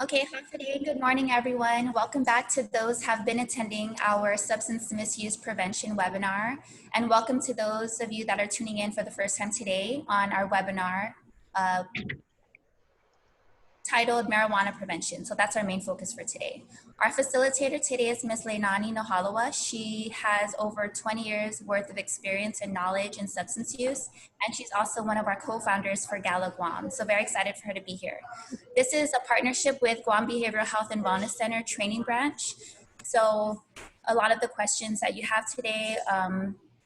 Okay, hi today. Good morning, everyone. Welcome back to those who have been attending our substance misuse prevention webinar. And welcome to those of you that are tuning in for the first time today on our webinar titled Marijuana Prevention. So that's our main focus for today. Our facilitator today is Ms. Leinani Nahalawa. She has over 20 years worth of experience and knowledge in substance use, and she's also one of our co-founders for Gala Guam. So very excited for her to be here. This is a partnership with Guam Behavioral Health and Wellness Center Training Branch. So a lot of the questions that you have today,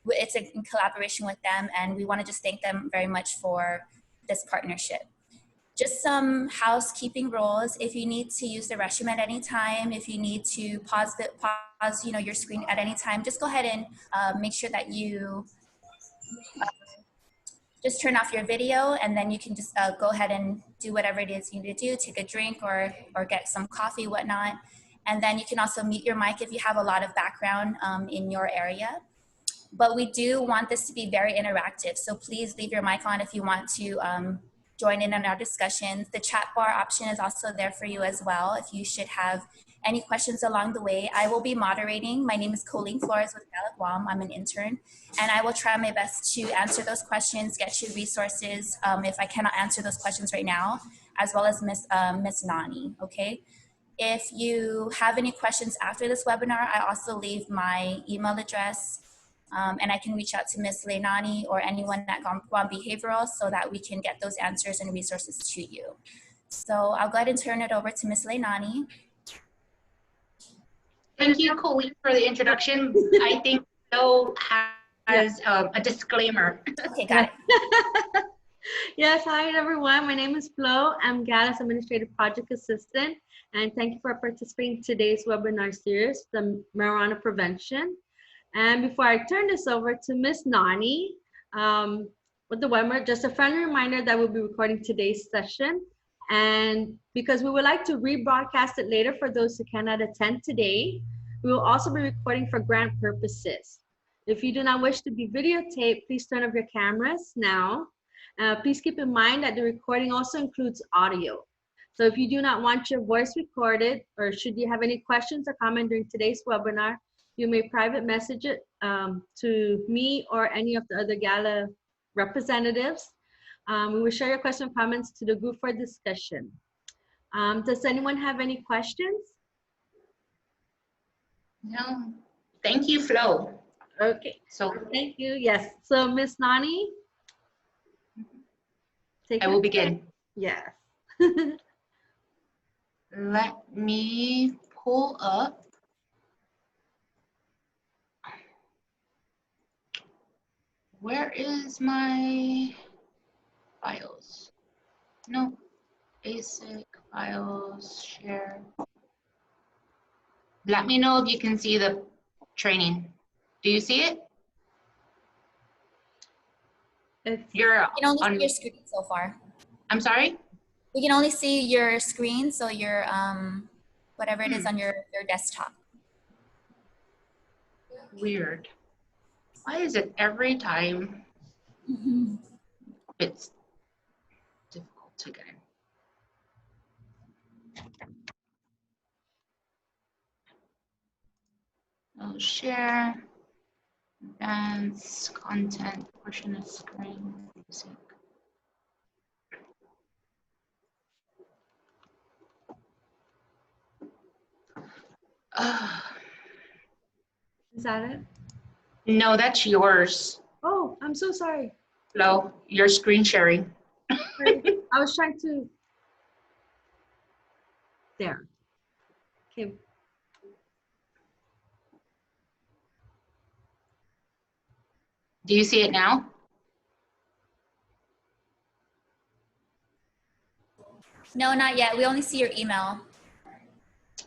it's in collaboration with them, and we want to just thank them very much for this partnership. Just some housekeeping rules. If you need to use the restroom at any time, if you need to pause your screen at any time, just go ahead and make sure that you just turn off your video, and then you can just go ahead and do whatever it is you need to do, take a drink or get some coffee, whatnot. And then you can also mute your mic if you have a lot of background in your area. But we do want this to be very interactive. So please leave your mic on if you want to join in on our discussions. The chat bar option is also there for you as well if you should have any questions along the way. I will be moderating. My name is Colleen Flores with Gala Guam. I'm an intern, and I will try my best to answer those questions, get you resources if I cannot answer those questions right now, as well as Miss Nani, okay? If you have any questions after this webinar, I also leave my email address and I can reach out to Ms. Leinani or anyone at Guam Behavioral so that we can get those answers and resources to you. So I'll go ahead and turn it over to Ms. Leinani. Thank you, Colleen, for the introduction. I think Joe has a disclaimer. Okay, got it. Yes, hi everyone. My name is Flo. I'm Gala's Administrative Project Assistant, and thank you for participating in today's webinar series, the Marijuana Prevention. And before I turn this over to Ms. Nani with the webinar, just a friendly reminder that we'll be recording today's session. And because we would like to rebroadcast it later for those who cannot attend today, we will also be recording for grant purposes. If you do not wish to be videotaped, please turn off your cameras now. Please keep in mind that the recording also includes audio. So if you do not want your voice recorded, or should you have any questions or comments during today's webinar, you may private message it to me or any of the other Gala representatives. We will share your questions and comments to the group for discussion. Does anyone have any questions? No, thank you, Flo. Okay, so thank you. Yes, so Ms. Nani? I will begin. Yes. Let me pull up. Where is my files? No, basic files, share. Let me know if you can see the training. Do you see it? You can only see your screen so far. I'm sorry? We can only see your screen, so your whatever it is on your desktop. Weird. Why is it every time it's difficult to get in? I'll share, advanced content, portion of screen, music. Is that it? No, that's yours. Oh, I'm so sorry. Flo, your screen sharing. I was trying to. There. Okay. Do you see it now? No, not yet. We only see your email.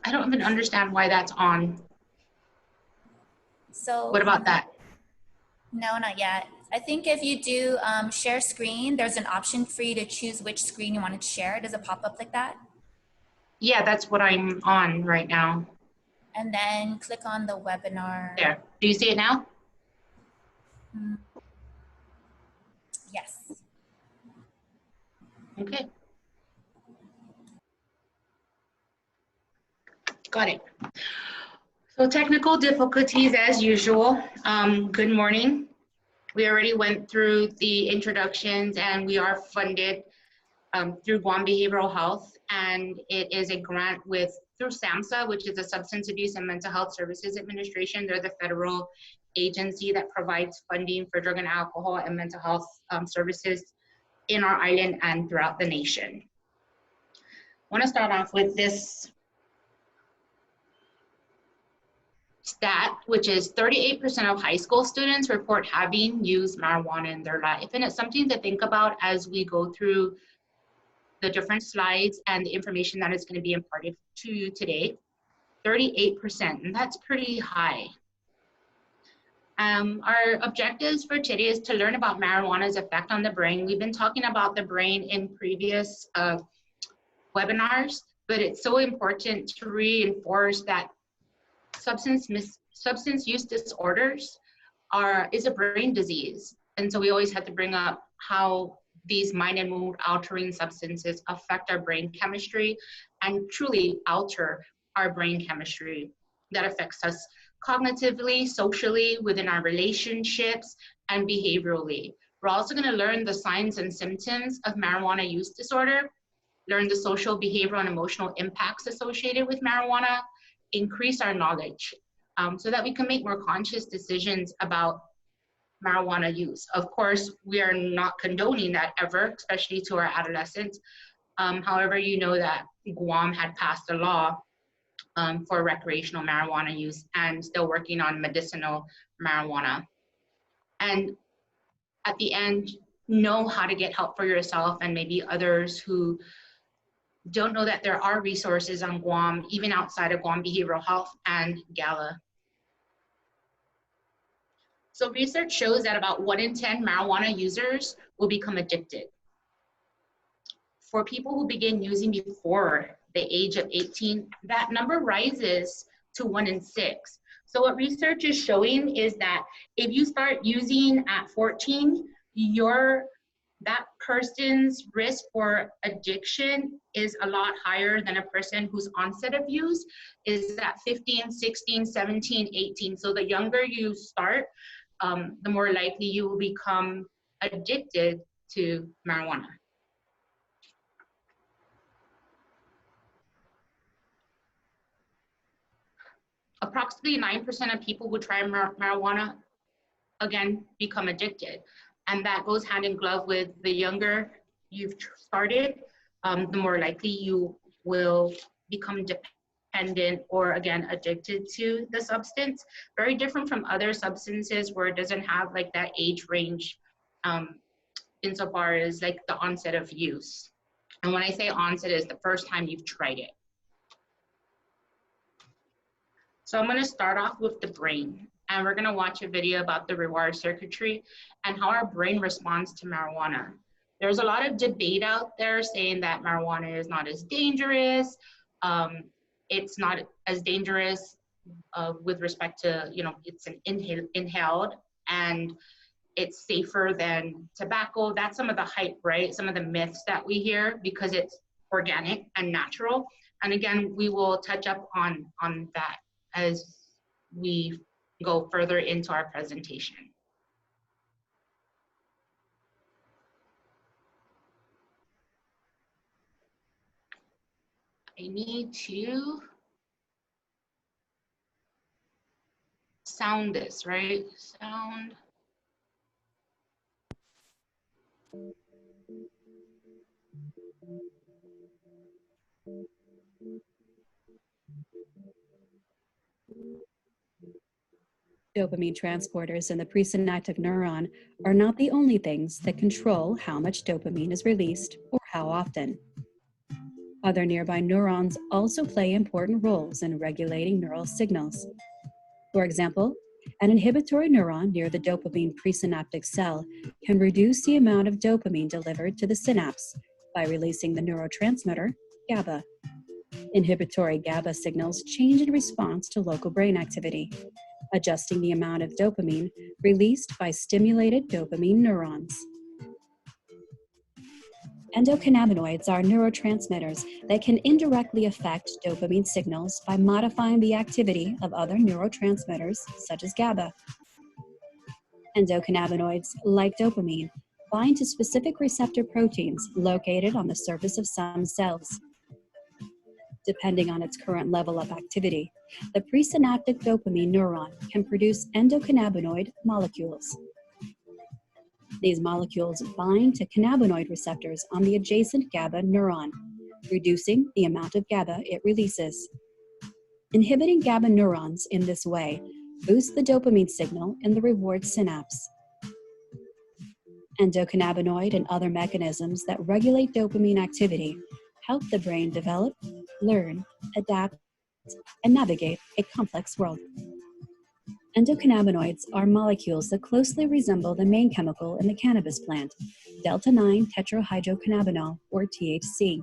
I don't even understand why that's on. So what about that? No, not yet. I think if you do share screen, there's an option for you to choose which screen you want to share. Does it pop up like that? Yeah, that's what I'm on right now. And then click on the webinar. There. Do you see it now? Yes. Okay. Got it. So technical difficulties as usual. Good morning. We already went through the introductions and we are funded through Guam Behavioral Health, and it is a grant through SAMHSA, which is the Substance Abuse and Mental Health Services Administration. They're the federal agency that provides funding for drug and alcohol and mental health services in our island and throughout the nation. I want to start off with this stat, which is 38% of high school students report having used marijuana in their life. And it's something to think about as we go through the different slides and the information that is going to be imparted to you today. 38%, and that's pretty high. Our objectives for today is to learn about marijuana's effect on the brain. We've been talking about the brain in previous webinars, but it's so important to reinforce that substance use disorders is a brain disease. And so we always have to bring up how these mind and mood altering substances affect our brain chemistry and truly alter our brain chemistry that affects us cognitively, socially, within our relationships, and behaviorally. We're also going to learn the signs and symptoms of marijuana use disorder, learn the social, behavioral, and emotional impacts associated with marijuana, increase our knowledge so that we can make more conscious decisions about marijuana use. Of course, we are not condoning that ever, especially to our adolescents. However, you know that Guam had passed a law for recreational marijuana use and still working on medicinal marijuana. And at the end, know how to get help for yourself and maybe others who don't know that there are resources on Guam, even outside of Guam Behavioral Health and Gala. So research shows that about 1 in 10 marijuana users will become addicted. For people who begin using before the age of 18, that number rises to 1 in 6. So what research is showing is that if you start using at 14, that person's risk for addiction is a lot higher than a person whose onset of use is at 15, 16, 17, 18. So the younger you start, the more likely you will become addicted to marijuana. Approximately 9% of people who try marijuana, again, become addicted. And that goes hand in glove with the younger you've started, the more likely you will become dependent or, again, addicted to the substance. Very different from other substances where it doesn't have like that age range insofar as like the onset of use. And when I say onset, is the first time you've tried it. So I'm going to start off with the brain, and we're going to watch a video about the reward circuitry and how our brain responds to marijuana. There's a lot of debate out there saying that marijuana is not as dangerous. It's not as dangerous with respect to, it's an inhaled, and it's safer than tobacco. That's some of the hype, right? Some of the myths that we hear because it's organic and natural. And again, we will touch up on that as we go further into our presentation. I need to sound this, right? Sound. Dopamine transporters in the presynaptic neuron are not the only things that control how much dopamine is released or how often. Other nearby neurons also play important roles in regulating neural signals. For example, an inhibitory neuron near the dopamine presynaptic cell can reduce the amount of dopamine delivered to the synapse by releasing the neurotransmitter GABA. Inhibitory GABA signals change in response to local brain activity, adjusting the amount of dopamine released by stimulated dopamine neurons. Endocannabinoids are neurotransmitters that can indirectly affect dopamine signals by modifying the activity of other neurotransmitters, such as GABA. Endocannabinoids, like dopamine, bind to specific receptor proteins located on the surface of some cells. Depending on its current level of activity, the presynaptic dopamine neuron can produce endocannabinoid molecules. These molecules bind to cannabinoid receptors on the adjacent GABA neuron, reducing the amount of GABA it releases. Inhibiting GABA neurons in this way boosts the dopamine signal in the reward synapse. Endocannabinoid and other mechanisms that regulate dopamine activity help the brain develop, learn, adapt, and navigate a complex world. Endocannabinoids are molecules that closely resemble the main chemical in the cannabis plant, delta-9 tetrahydrocannabinol, or THC.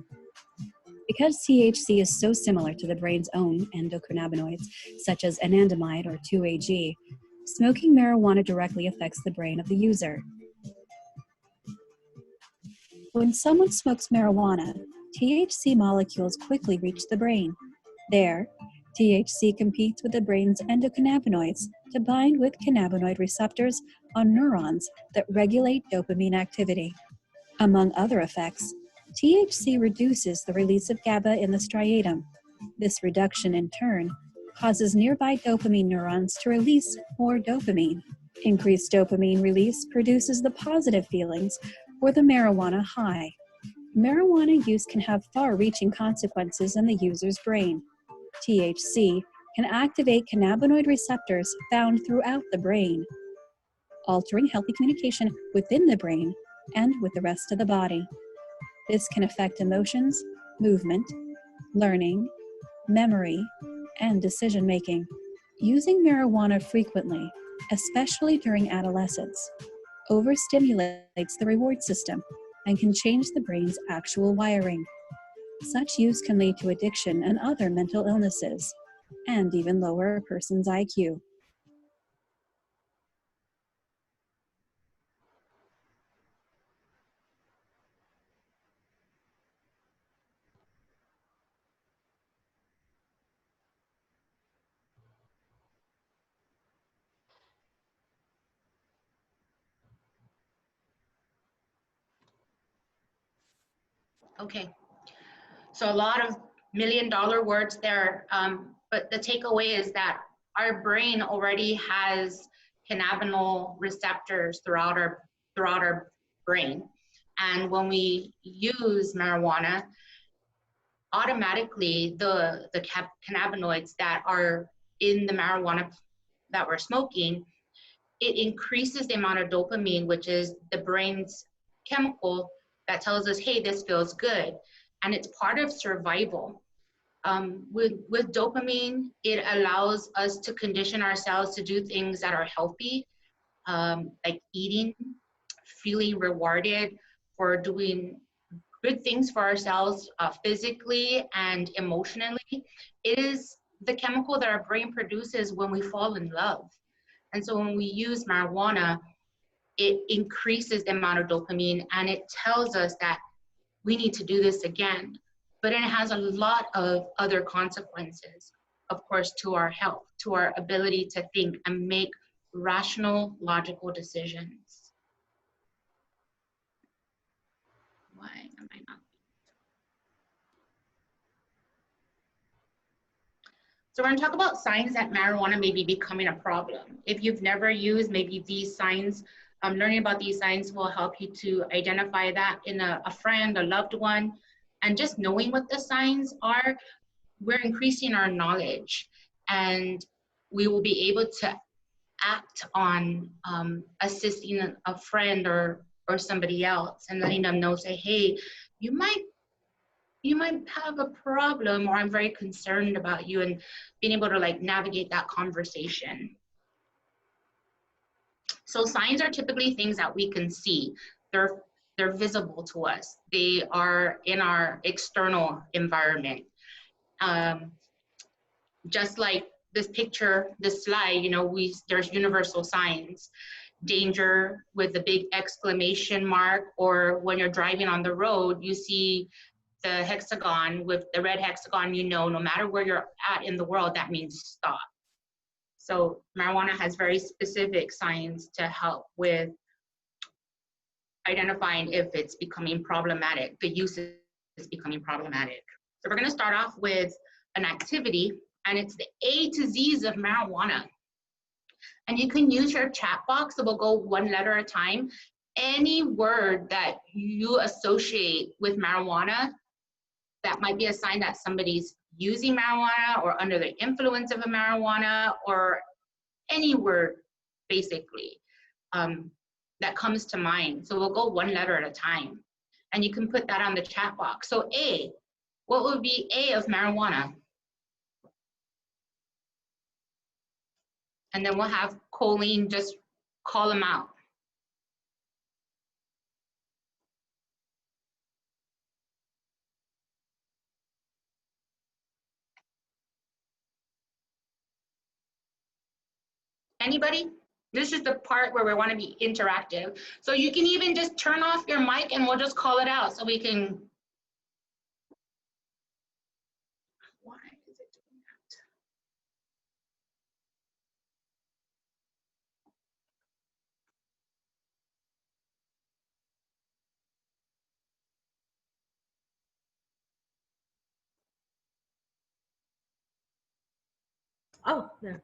Because THC is so similar to the brain's own endocannabinoids, such as anandamide or 2-AG, smoking marijuana directly affects the brain of the user. When someone smokes marijuana, THC molecules quickly reach the brain. There, THC competes with the brain's endocannabinoids to bind with cannabinoid receptors on neurons that regulate dopamine activity. Among other effects, THC reduces the release of GABA in the striatum. This reduction, in turn, causes nearby dopamine neurons to release more dopamine. Increased dopamine release produces the positive feelings or the marijuana high. Marijuana use can have far-reaching consequences in the user's brain. THC can activate cannabinoid receptors found throughout the brain, altering healthy communication within the brain and with the rest of the body. This can affect emotions, movement, learning, memory, and decision-making. Using marijuana frequently, especially during adolescence, overstimulates the reward system and can change the brain's actual wiring. Such use can lead to addiction and other mental illnesses, and even lower a person's IQ. Okay, so a lot of million-dollar words there, but the takeaway is that our brain already has cannabinol receptors throughout our brain, and when we use marijuana, automatically the cannabinoids that are in the marijuana that we're smoking, it increases the amount of dopamine, which is the brain's chemical that tells us, hey, this feels good. And it's part of survival. With dopamine, it allows us to condition ourselves to do things that are healthy, like eating, feeling rewarded for doing good things for ourselves physically and emotionally. It is the chemical that our brain produces when we fall in love. And so when we use marijuana, it increases the amount of dopamine and it tells us that we need to do this again. But it has a lot of other consequences, of course, to our health, to our ability to think and make rational, logical decisions. Why am I not? So we're gonna talk about signs that marijuana may be becoming a problem. If you've never used, maybe these signs, learning about these signs will help you to identify that in a friend, a loved one, and just knowing what the signs are, we're increasing our knowledge and we will be able to act on assisting a friend or somebody else and letting them know, say, hey, you might have a problem, or I'm very concerned about you, and being able to like navigate that conversation. So signs are typically things that we can see. They're visible to us. They are in our external environment. Just like this picture, this slide, you know, there's universal signs. danger with the big exclamation mark, or when you're driving on the road, you see the hexagon with the red hexagon, you know, no matter where you're at in the world, that means stop. So marijuana has very specific signs to help with identifying if it's becoming problematic, the use is becoming problematic. So we're gonna start off with an activity, and it's the A to Z's of marijuana. And you can use your chat box, so we'll go one letter at a time. Any word that you associate with marijuana that might be a sign that somebody's using marijuana or under the influence of a marijuana, or any word basically that comes to mind. So we'll go one letter at a time, and you can put that on the chat box. So A, what would be A of marijuana? And then we'll have Colleen just call them out. Anybody? This is the part where we want to be interactive. So you can even just turn off your mic and we'll just call it out so we can. Why is it doing that? Oh, there.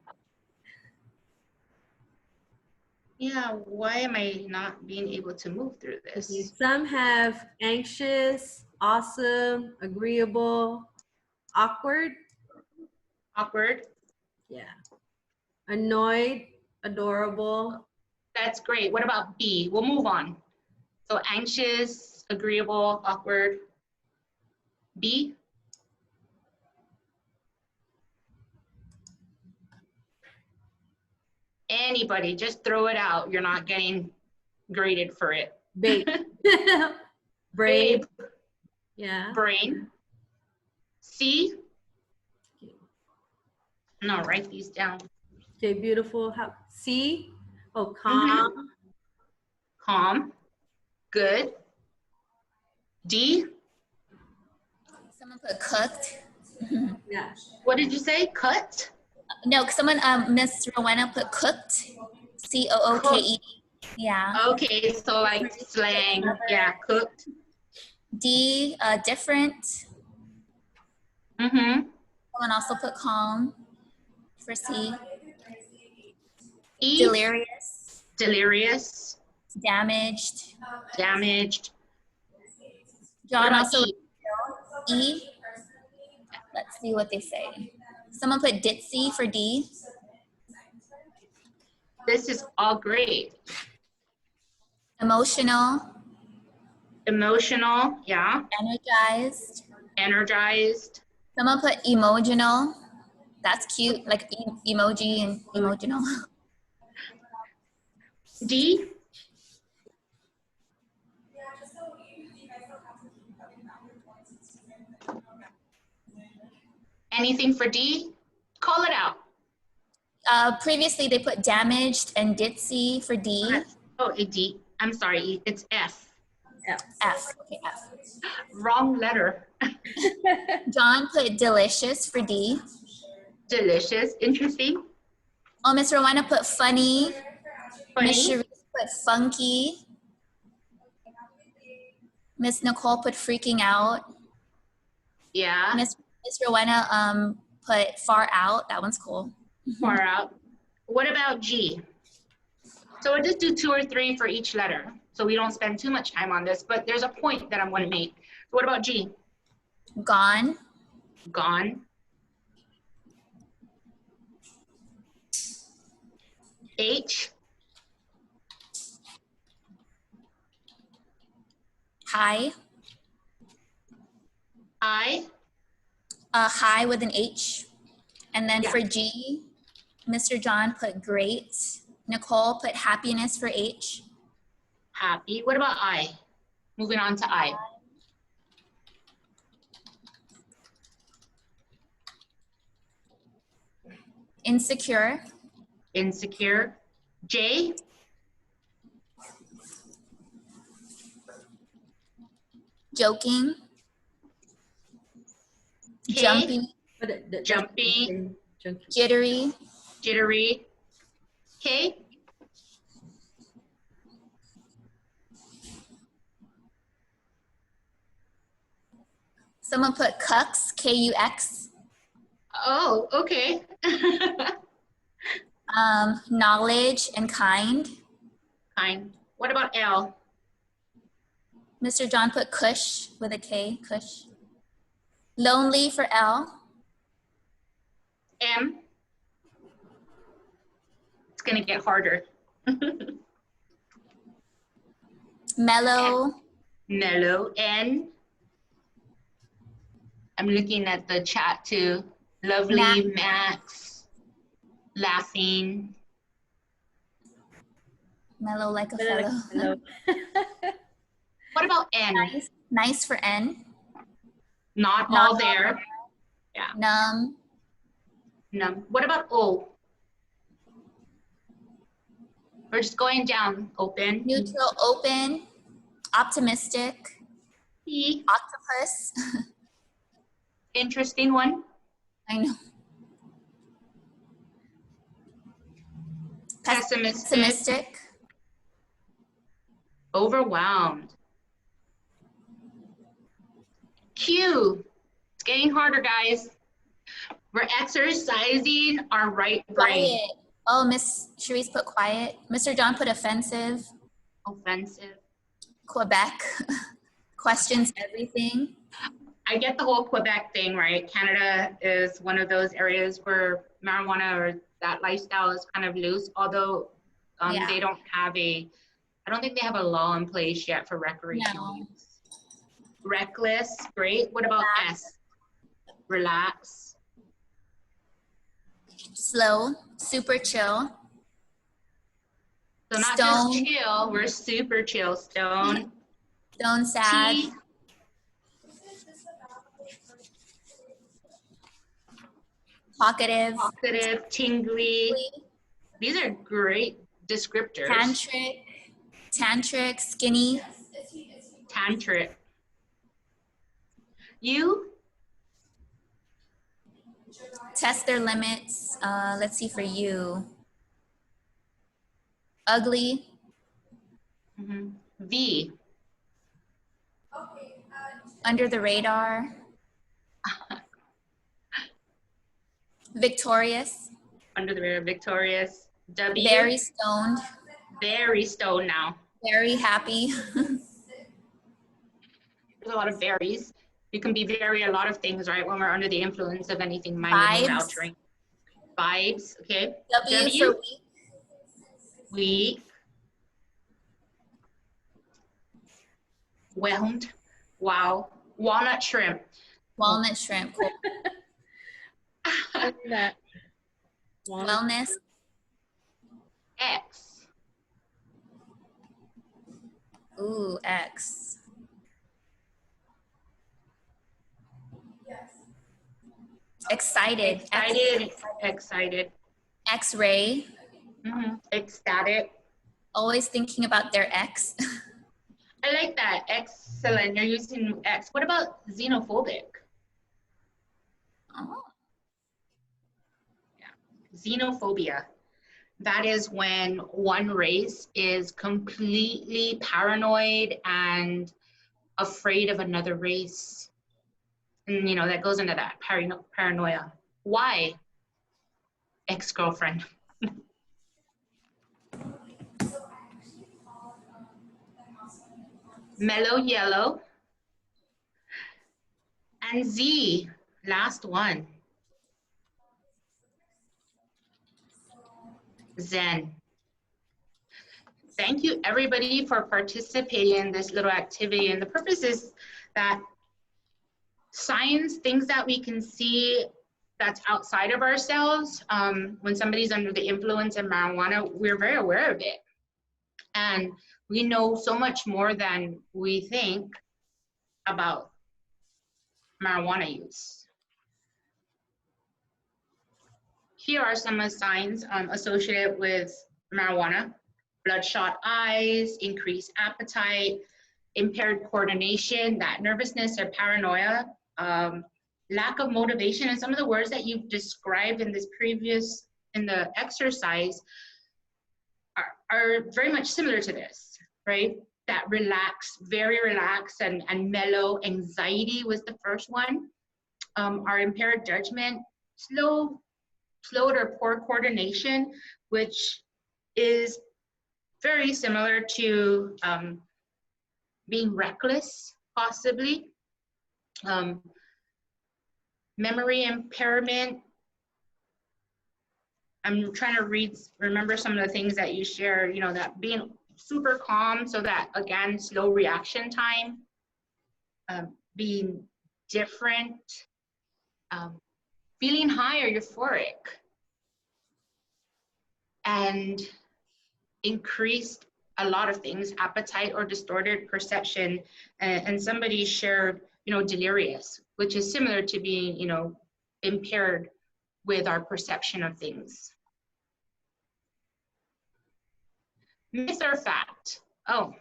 Yeah, why am I not being able to move through Okay, this? some have anxious, awesome, agreeable, awkward, Awkward. yeah, annoyed, adorable, That's great. What about B? We'll move on. So anxious, agreeable, awkward. B? Anybody, just throw it out. You're not getting graded for it. babe, brave, Babe, yeah, brain. C? No, write these down. okay, beautiful. C, oh, Mhm. calm, Calm. Good. D? Someone put cooked. yeah, What did you say? Cut? No, someone, Miss Rowena put cooked. COOKED. Yeah. Okay, so like slang. Yeah, cooked. D, different. Mm-hmm. Someone also put calm for C. E? Delirious. Delirious. Damaged. Damaged. What John about also E? E. Let's see what they say. Someone put ditzy for D. This is all great. Emotional. Emotional. Yeah. Energized. Energized. Someone put emotional. That's cute, like emoji and emotional. D? Anything for D? Call it out. Previously, they put damaged and ditzy for D. Oh, a D. I'm sorry, E. It's F. F. Okay, F. Wrong letter. John put delicious for D. Delicious. Interesting. Oh, Miss Rowena put funny. Miss Funny. Cherise put funky. Miss Nicole put freaking out. Yeah. Miss Rowena put far out. That one's cool. Far out. What about G? So we'll just do 2 or 3 for each letter, so we don't spend too much time on this, but there's a point that I'm going to make. What about G? Gone. Gone. H? High. I? High with an H. And then Yeah. for G, Mr. John put great. Nicole put happiness for H. Happy. What about I? Moving on to I. Insecure. Insecure. J? joking, Okay. jumpy, But that's Jumpy, junkie. jittery, jittery. Okay. someone put cucks, K-U-X, Oh, okay. knowledge and kind. Kind. What about L? Mr. John put Kush with a K, Kush. Lonely for L. M. It's gonna get harder. Mellow, Mellow. N. I'm looking at the chat too. Lovely, Max, laughing. mellow like a fellow. Hello. What about N? Nice, nice for N. Not Not all there. Yeah. Numb, No. What about O? We're just going down. Open. neutral, open, optimistic, E. octopus. Interesting one. I know. Pessimistic. Pessimistic, Overwhelmed. Q. It's getting harder, guys. We're exercising our right brain. quiet. Oh, Miss Cherise put quiet. Mr. John put offensive. Offensive. Quebec, questions everything. I get the whole Quebec thing, right? Canada is one of those areas where marijuana or that lifestyle is kind of loose, although Yeah. they don't have I don't think they have a law in place yet for recreational No. use. Reckless, great. What about S? Relax. Slow, super chill. So not Stone. just chill, we're super chill. Stone. Stone sad. T. Talkative. Talkative, tingly. These are great descriptors. Tantric, skinny. Tantric. You. Test their limits. Let's see for you. Ugly. Mm-hmm. V. Under the radar. Victorious. Under the radar, victorious. W. Very stoned. Very stoned now. Very happy. There's a lot of berries. You can be very a lot of things, right? When we're under the influence of anything, minding Vibes. vouchering. Vibes, okay. W for weak. Weak. Whelmed. Wow. Walnut shrimp. Walnut shrimp. Cool. That. Wellness. X. Ooh, X. Excited. Excited. Excited. X-ray. Mm-hmm. Ecstatic. Always thinking about their ex. I like that. Excellent. You're using X. What about xenophobic? Oh. Xenophobia. That is when one race is completely paranoid and afraid of another race. And, that goes into that paranoia. Why? Ex-girlfriend. Mellow yellow. And Z, last one. Zen. Thank you everybody for participating in this little activity. And the purpose is that signs, things that we can see that's outside of ourselves, when somebody's under the influence of marijuana, we're very aware of it. And we know so much more than we think about marijuana use. Here are some of the signs associated with marijuana: bloodshot eyes, increased appetite, impaired coordination, that nervousness or paranoia, lack of motivation, and some of the words that you've described in the exercise are very much similar to this, right? That very relaxed and mellow. Anxiety was the first one. Our impaired judgment, slowed or poor coordination, which is very similar to being reckless, possibly. Memory impairment. I'm trying to remember some of the things that you share, you know, that being super calm, so that, again, slow reaction time, being different, feeling high or euphoric, and increased a lot of things, appetite or distorted perception, and somebody shared, you know, delirious, which is similar to being, you know, impaired with our perception of things. Myth or fact? Oh,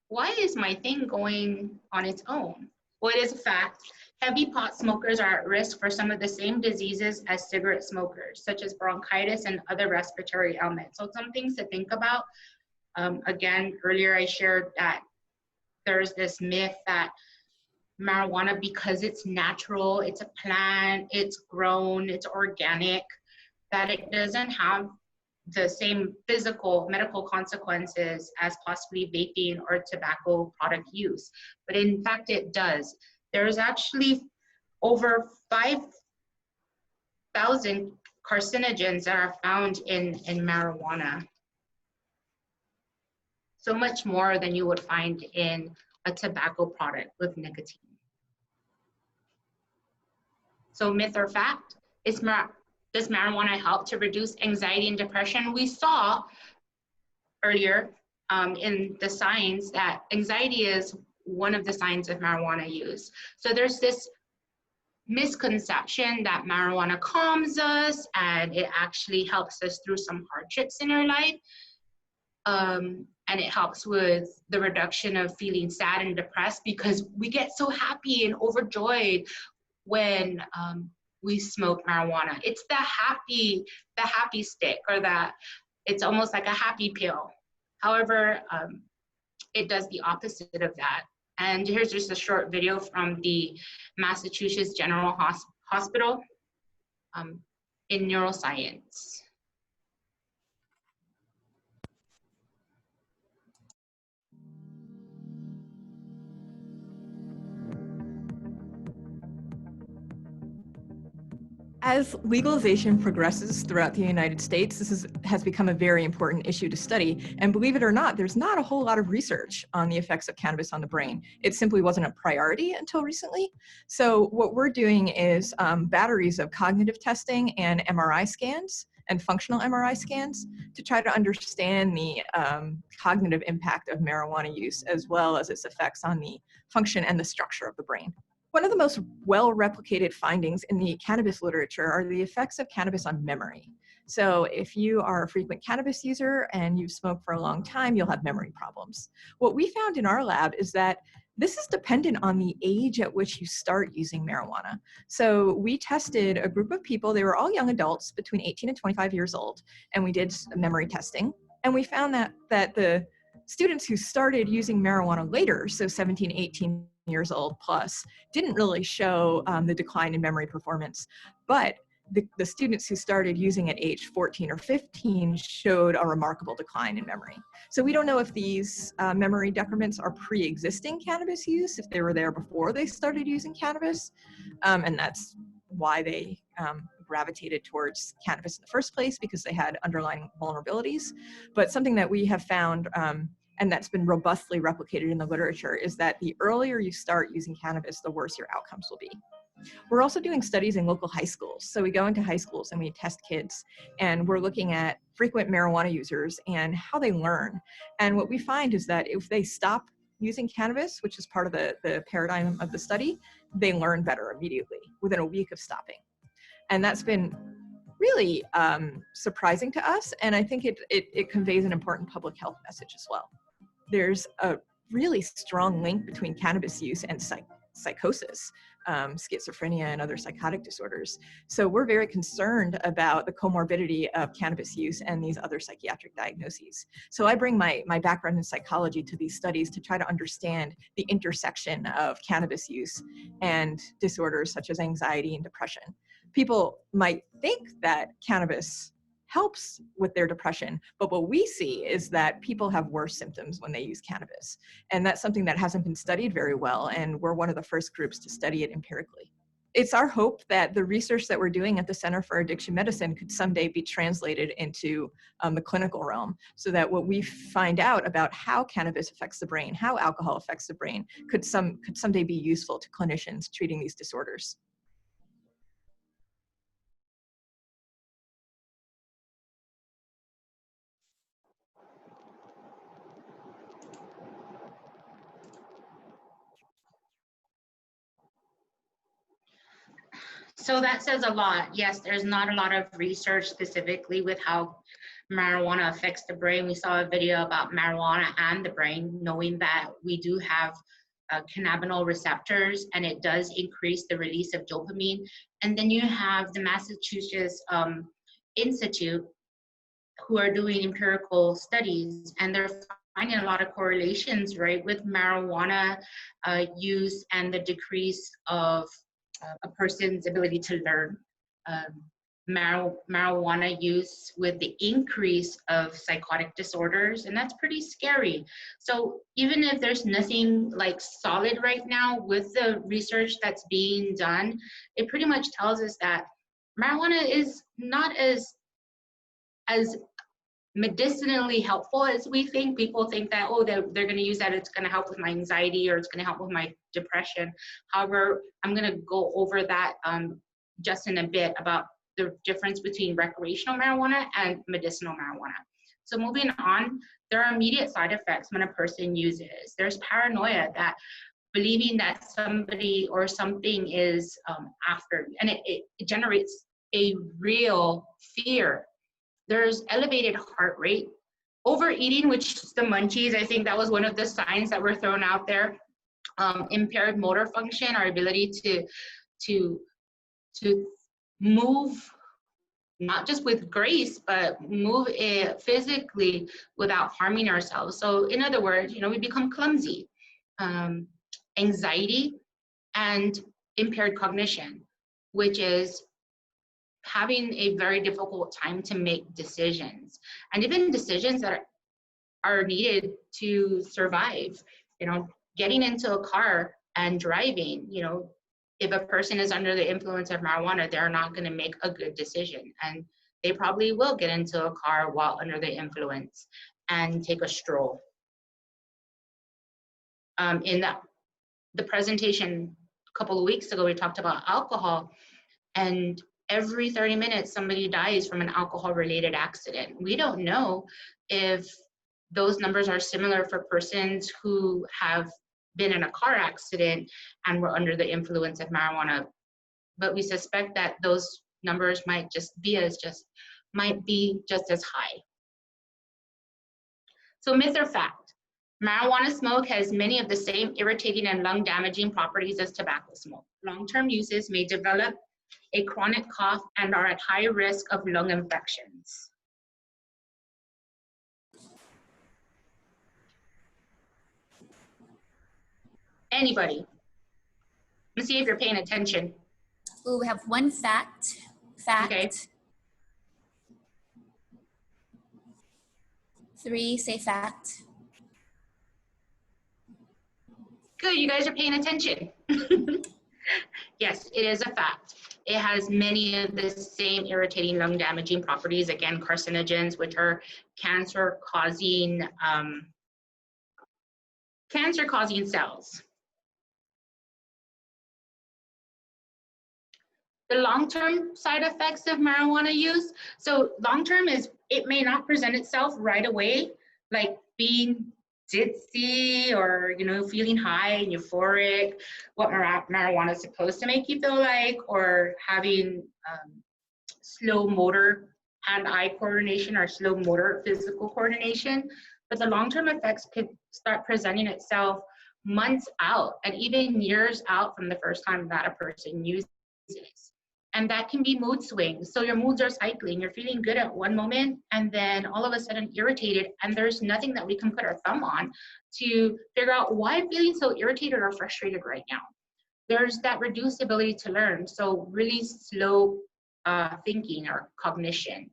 why is my thing going on its own? Well, it is a fact. Heavy pot smokers are at risk for some of the same diseases as cigarette smokers, such as bronchitis and other respiratory ailments. So some things to think about. Again, earlier I shared that there's this myth that marijuana, because it's natural, it's a plant, it's grown, it's organic, that it doesn't have the same physical medical consequences as possibly vaping or tobacco product use. But in fact, it does. There's actually over 5,000 carcinogens that are found in marijuana. So much more than you would find in a tobacco product with nicotine. So myth or fact, does marijuana help to reduce anxiety and depression? We saw earlier in the signs that anxiety is one of the signs of marijuana use. So there's this misconception that marijuana calms us and it actually helps us through some hardships in our life. And it helps with the reduction of feeling sad and depressed, because we get so happy and overjoyed when we smoke marijuana. It's the happy stick, or that it's almost like a happy pill. However, it does the opposite of that. And here's just a short video from the Massachusetts General Hospital in neuroscience. As legalization progresses throughout the United States, this has become a very important issue to study. And believe it or not, there's not a whole lot of research on the effects of cannabis on the brain. It simply wasn't a priority until recently. So what we're doing is batteries of cognitive testing and MRI scans and functional MRI scans to try to understand the cognitive impact of marijuana use, as well as its effects on the function and the structure of the brain. One of the most well-replicated findings in the cannabis literature are the effects of cannabis on memory. So if you are a frequent cannabis user and you've smoked for a long time, you'll have memory problems. What we found in our lab is that this is dependent on the age at which you start using marijuana. So we tested a group of people, they were all young adults between 18 and 25 years old, and we did memory testing. And we found that the students who started using marijuana later, so 17, 18 years old plus, didn't really show the decline in memory performance. But the students who started using at age 14 or 15 showed a remarkable decline in memory. So we don't know if these memory decrements are pre-existing cannabis use, if they were there before they started using cannabis, and that's why they gravitated towards cannabis in the first place, because they had underlying vulnerabilities. But something that we have found, and that's been robustly replicated in the literature, is that the earlier you start using cannabis, the worse your outcomes will be. We're also doing studies in local high schools. So we go into high schools and we test kids, and we're looking at frequent marijuana users and how they learn. And what we find is that if they stop using cannabis, which is part of the paradigm of the study, they learn better immediately within a week of stopping. And that's been really surprising to us. And I think it conveys an important public health message as well. There's a really strong link between cannabis use and psychosis, schizophrenia, and other psychotic disorders. So we're very concerned about the comorbidity of cannabis use and these other psychiatric diagnoses. So I bring my background in psychology to these studies to try to understand the intersection of cannabis use and disorders such as anxiety and depression. People might think that cannabis helps with their depression, but what we see is that people have worse symptoms when they use cannabis. And that's something that hasn't been studied very well, and we're one of the first groups to study it empirically. It's our hope that the research that we're doing at the Center for Addiction Medicine could someday be translated into the clinical realm, so that what we find out about how cannabis affects the brain, how alcohol affects the brain, could someday be useful to clinicians treating these disorders. So that says a lot. Yes, there's not a lot of research specifically with how marijuana affects the brain. We saw a video about marijuana and the brain, knowing that we do have cannabinoid receptors, and it does increase the release of dopamine. And then you have the Massachusetts Institute, who are doing empirical studies, and they're finding a lot of correlations, right, with marijuana use and the decrease of a person's ability to learn. Marijuana use with the increase of psychotic disorders, and that's pretty scary. So even if there's nothing like solid right now with the research that's being done, it pretty much tells us that marijuana is not as medicinally helpful as we think. People think that, oh, they're going to use that, it's going to help with my anxiety, or it's going to help with my depression. However, I'm going to go over that just in a bit about the difference between recreational marijuana and medicinal marijuana. So moving on, there are immediate side effects when a person uses. There's paranoia, that believing that somebody or something is after you, and it generates a real fear. There's elevated heart rate, overeating, which is the munchies. I think that was one of the signs that were thrown out there. Impaired motor function, our ability to move, not just with grace, but move it physically without harming ourselves. So in other words, we become clumsy. Anxiety and impaired cognition, which is having a very difficult time to make decisions, and even decisions that are needed to survive. Getting into a car and driving, if a person is under the influence of marijuana, they're not going to make a good decision, and they probably will get into a car while under the influence and take a stroll. In the presentation a couple of weeks ago, we talked about alcohol, and every 30 minutes, somebody dies from an alcohol-related accident. We don't know if those numbers are similar for persons who have been in a car accident and were under the influence of marijuana, but we suspect that those numbers might be just as high. So myth or fact? Marijuana smoke has many of the same irritating and lung-damaging properties as tobacco smoke. Long-term users may develop a chronic cough and are at high risk of lung infections. Anybody? Let's see if you're paying attention. Ooh, we have one fact. Okay. 3 say fact. Good, you guys are paying attention. Yes, it is a fact. It has many of the same irritating lung damaging properties, again, carcinogens, which are cancer-causing cells. The long-term side effects of marijuana use. So long-term is, it may not present itself right away, like being ditzy or feeling high and euphoric, what marijuana is supposed to make you feel like, or having slow motor hand-eye coordination or slow motor physical coordination. but the long-term effects could start presenting itself months out and even years out from the first time that a person uses. And that can be mood swings. So your moods are cycling. You're feeling good at one moment and then all of a sudden irritated, and there's nothing that we can put our thumb on to figure out why I'm feeling so irritated or frustrated right now. There's that reduced ability to learn. So really slow thinking or cognition.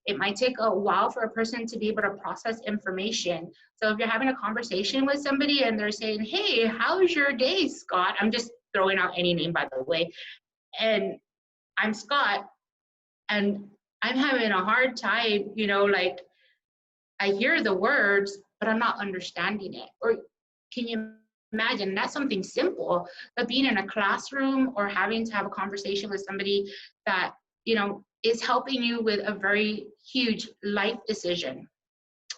It might take a while for a person to be able to process information. So if you're having a conversation with somebody and they're saying, hey, how's your day, Scott? I'm just throwing out any name, by the way. And I'm Scott, and I'm having a hard time, you know, like I hear the words, but I'm not understanding it. Or can you imagine, that's something simple, but being in a classroom or having to have a conversation with somebody that, you know, is helping you with a very huge life decision.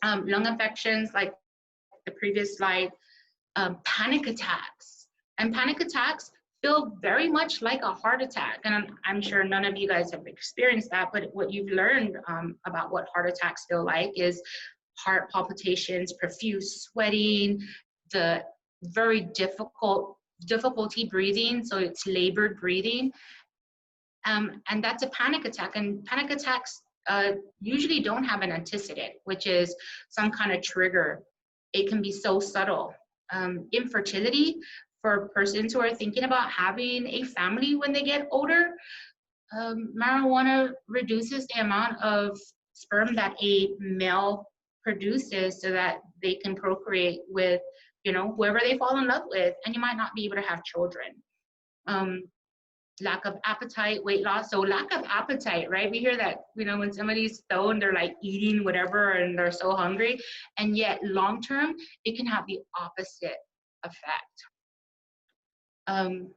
Lung affections, like the previous slide, panic attacks. And panic attacks feel very much like a heart attack. And I'm sure none of you guys have experienced that, but what you've learned about what heart attacks feel like is heart palpitations, profuse sweating, the very difficulty breathing, so it's labored breathing. And that's a panic attack. And panic attacks usually don't have an antecedent, which is some kind of trigger. It can be so subtle. Infertility for persons who are thinking about having a family when they get older, marijuana reduces the amount of sperm that a male produces so that they can procreate with, you know, whoever they fall in love with, and you might not be able to have children. Lack of appetite, weight loss. So lack of appetite, right? We hear that, you know, when somebody's stoned, they're like eating whatever and they're so hungry. And yet long term, it can have the opposite effect. And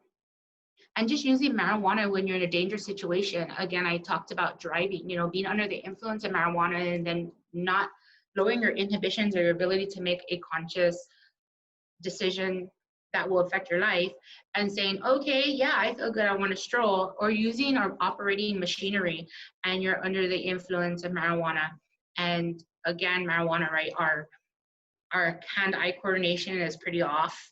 just using marijuana when you're in a dangerous situation. Again, I talked about driving, you know, being under the influence of marijuana and then not lowering your inhibitions or your ability to make a conscious decision that will affect your life, and saying, okay, yeah, I feel good, I want to stroll, or using or operating machinery and you're under the influence of marijuana. And again, marijuana, right, our hand-eye coordination is pretty off.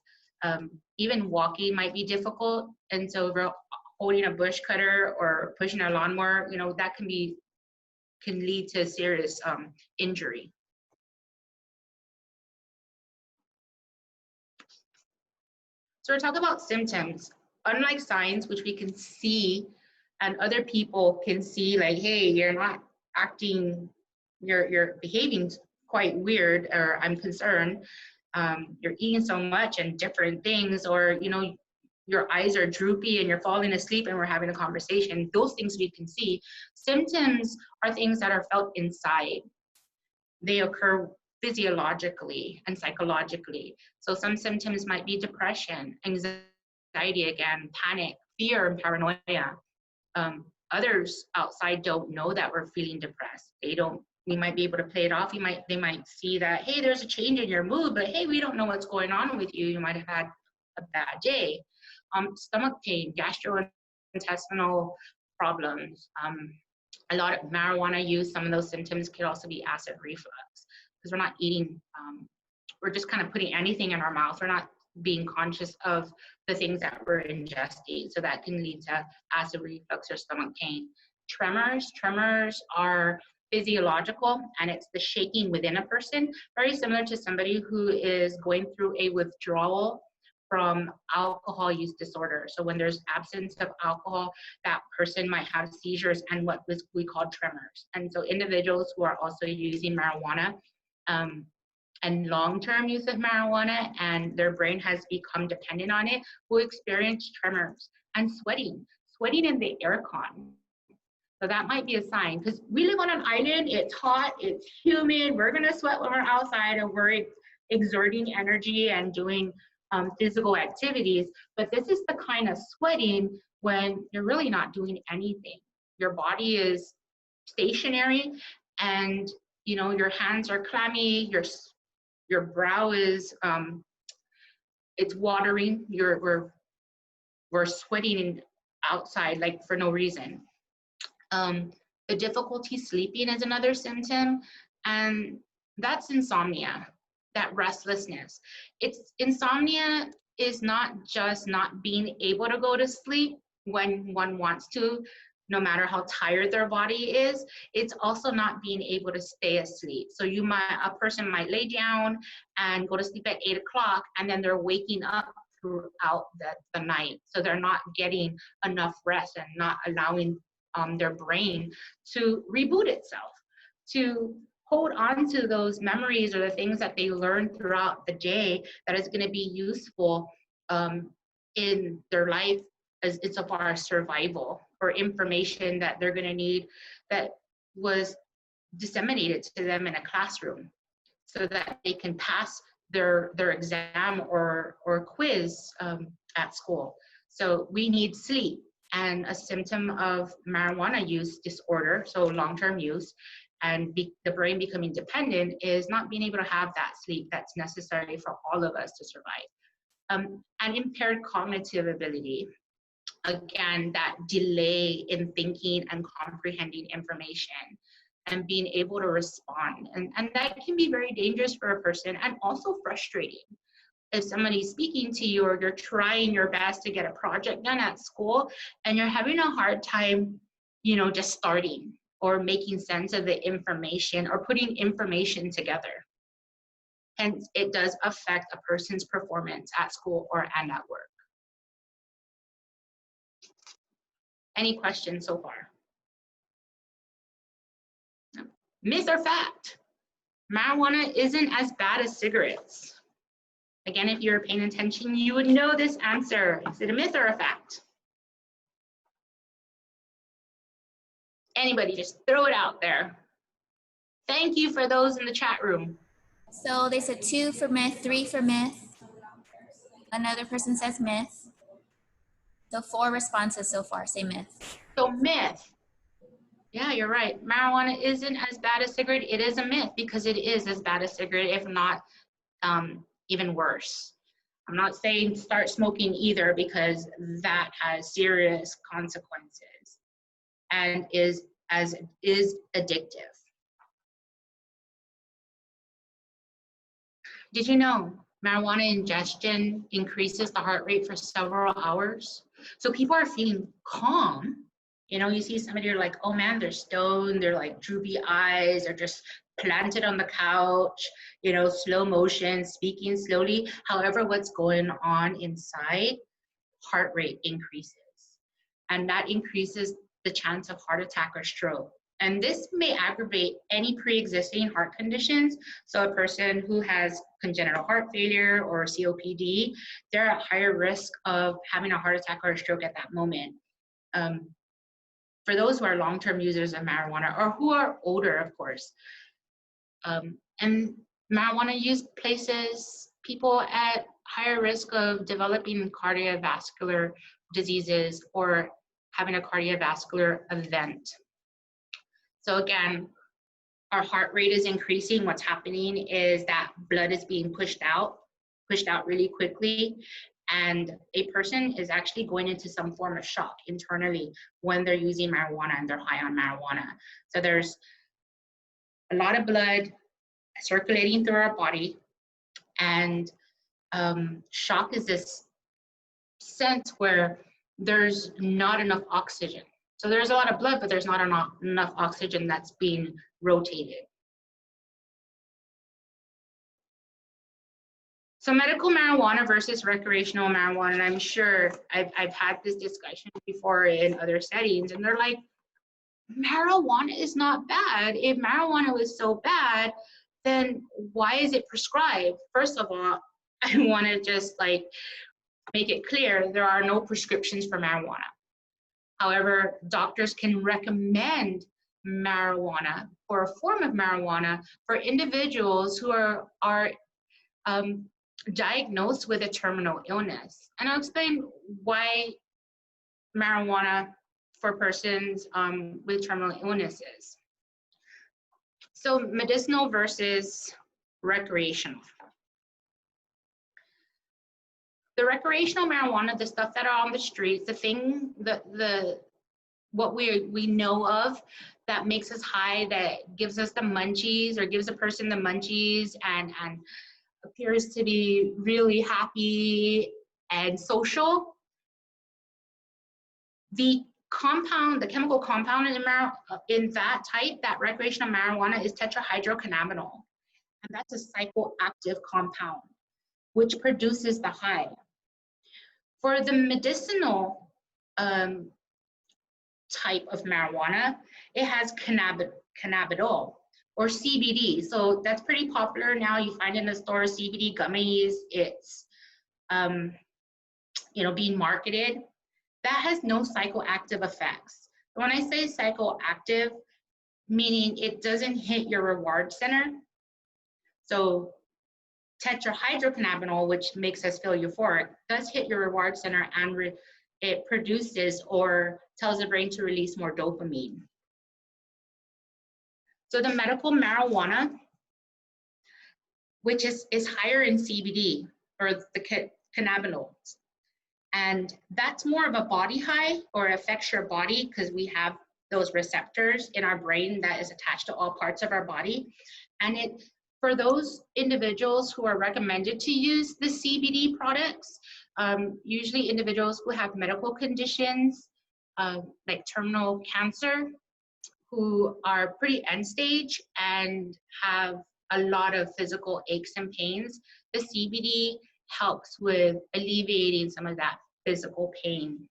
Even walking might be difficult, and so if we're holding a bush cutter or pushing a lawnmower, you know, that can lead to serious injury. So we're talking about symptoms. Unlike signs, which we can see and other people can see, like, hey, you're not acting, you're behaving quite weird, or I'm concerned, you're eating so much and different things, or, you know, your eyes are droopy and you're falling asleep and we're having a conversation. Those things we can see. Symptoms are things that are felt inside. They occur physiologically and psychologically. So some symptoms might be depression, anxiety, again, panic, fear, and paranoia. Others outside don't know that we're feeling depressed. We might be able to play it off. They might see that, hey, there's a change in your mood, but hey, we don't know what's going on with you. You might have had a bad day. Stomach pain, gastrointestinal problems. A lot of marijuana use, some of those symptoms could also be acid reflux, because we're not eating, we're just kind of putting anything in our mouth. We're not being conscious of the things that we're ingesting. So that can lead to acid reflux or stomach pain. Tremors are physiological, and it's the shaking within a person, very similar to somebody who is going through a withdrawal from alcohol use disorder. So when there's absence of alcohol, that person might have seizures and what we call tremors. And so individuals who are also using marijuana and long-term use of marijuana and their brain has become dependent on it will experience tremors and sweating in the air con. So that might be a sign, because we live on an island, it's hot, it's humid, we're gonna sweat when we're outside and we're exerting energy and doing physical activities, but this is the kind of sweating when you're really not doing anything. Your body is stationary and, you know, your hands are clammy, your brow is, it's watering, we're sweating outside like for no reason. The difficulty sleeping is another symptom, and That's insomnia, that restlessness. It's insomnia is not just not being able to go to sleep when one wants to, no matter how tired their body is. It's also not being able to stay asleep. So a person might lay down and go to sleep at 8 o'clock, and then they're waking up throughout the night. So they're not getting enough rest and not allowing their brain to reboot itself, to hold on to those memories or the things that they learned throughout the day that is going to be useful in their life as insofar as survival, or information that they're going to need that was disseminated to them in a classroom so that they can pass their exam or quiz at school. So we need sleep. And a symptom of marijuana use disorder, so long-term use, and the brain becoming dependent, is not being able to have that sleep that's necessary for all of us to survive. And impaired cognitive ability. Again, that delay in thinking and comprehending information and being able to respond. And that can be very dangerous for a person, and also frustrating. If somebody's speaking to you, or you're trying your best to get a project done at school, and you're having a hard time, just starting or making sense of the information or putting information together. Hence, it does affect a person's performance at school and at work. Any questions so far? No. Myth or fact? Marijuana isn't as bad as cigarettes. Again, if you're paying attention, you would know this answer. Is it a myth or a fact? Anybody, just throw it out there. Thank you for those in the chat room. So they said 2 for myth, 3 for myth. Another person says myth. So 4 responses so far say myth. So myth. Yeah, you're right. Marijuana isn't as bad as cigarette. It is a myth, because it is as bad as cigarette, if not even worse. I'm not saying start smoking either, because that has serious consequences and is addictive. Did you know marijuana ingestion increases the heart rate for several hours? So people are feeling calm. You see somebody, you're like, oh man, they're stoned, they're like droopy eyes, they're just planted on the couch, slow motion, speaking slowly. However, what's going on inside, heart rate increases. And that increases the chance of heart attack or stroke. And this may aggravate any pre-existing heart conditions. So a person who has congenital heart failure or COPD, they're at higher risk of having a heart attack or a stroke at that moment. For those who are long-term users of marijuana, or who are older, of course. And marijuana use places people at higher risk of developing cardiovascular diseases or having a cardiovascular event. So again, our heart rate is increasing. What's happening is that blood is being pushed out really quickly. And a person is actually going into some form of shock internally when they're using marijuana and they're high on marijuana. So there's a lot of blood circulating through our body, and shock is this sense where there's not enough oxygen. So there's a lot of blood, but there's not enough oxygen that's being rotated. So medical marijuana versus recreational marijuana, and I'm sure I've had this discussion before in other settings, and they're like, marijuana is not bad. If marijuana was so bad, then why is it prescribed? First of all, I want to just make it clear, there are no prescriptions for marijuana. However, doctors can recommend marijuana, or a form of marijuana, for individuals who are diagnosed with a terminal illness. And I'll explain why marijuana for persons with terminal illnesses. So medicinal versus recreational. The recreational marijuana, the stuff that are on the streets, the what we know of that makes us high, that gives us the munchies or gives a person the munchies and appears to be really happy and social. The chemical compound in that type, that recreational marijuana, is tetrahydrocannabinol. And that's a psychoactive compound, which produces the high. For the medicinal type of marijuana, it has cannabidiol or CBD. So that's pretty popular now. You find in the store CBD gummies. It's being marketed. That has no psychoactive effects. When I say psychoactive, meaning it doesn't hit your reward center. So tetrahydrocannabinol, which makes us feel euphoric, does hit your reward center, and it produces or tells the brain to release more dopamine. So the medical marijuana, which is higher in CBD, or the cannabinoids, and that's more of a body high, or affects your body because we have those receptors in our brain that is attached to all parts of our body. And for those individuals who are recommended to use the CBD products, usually individuals who have medical conditions like terminal cancer, who are pretty end stage and have a lot of physical aches and pains, the CBD helps with alleviating some of that physical pain.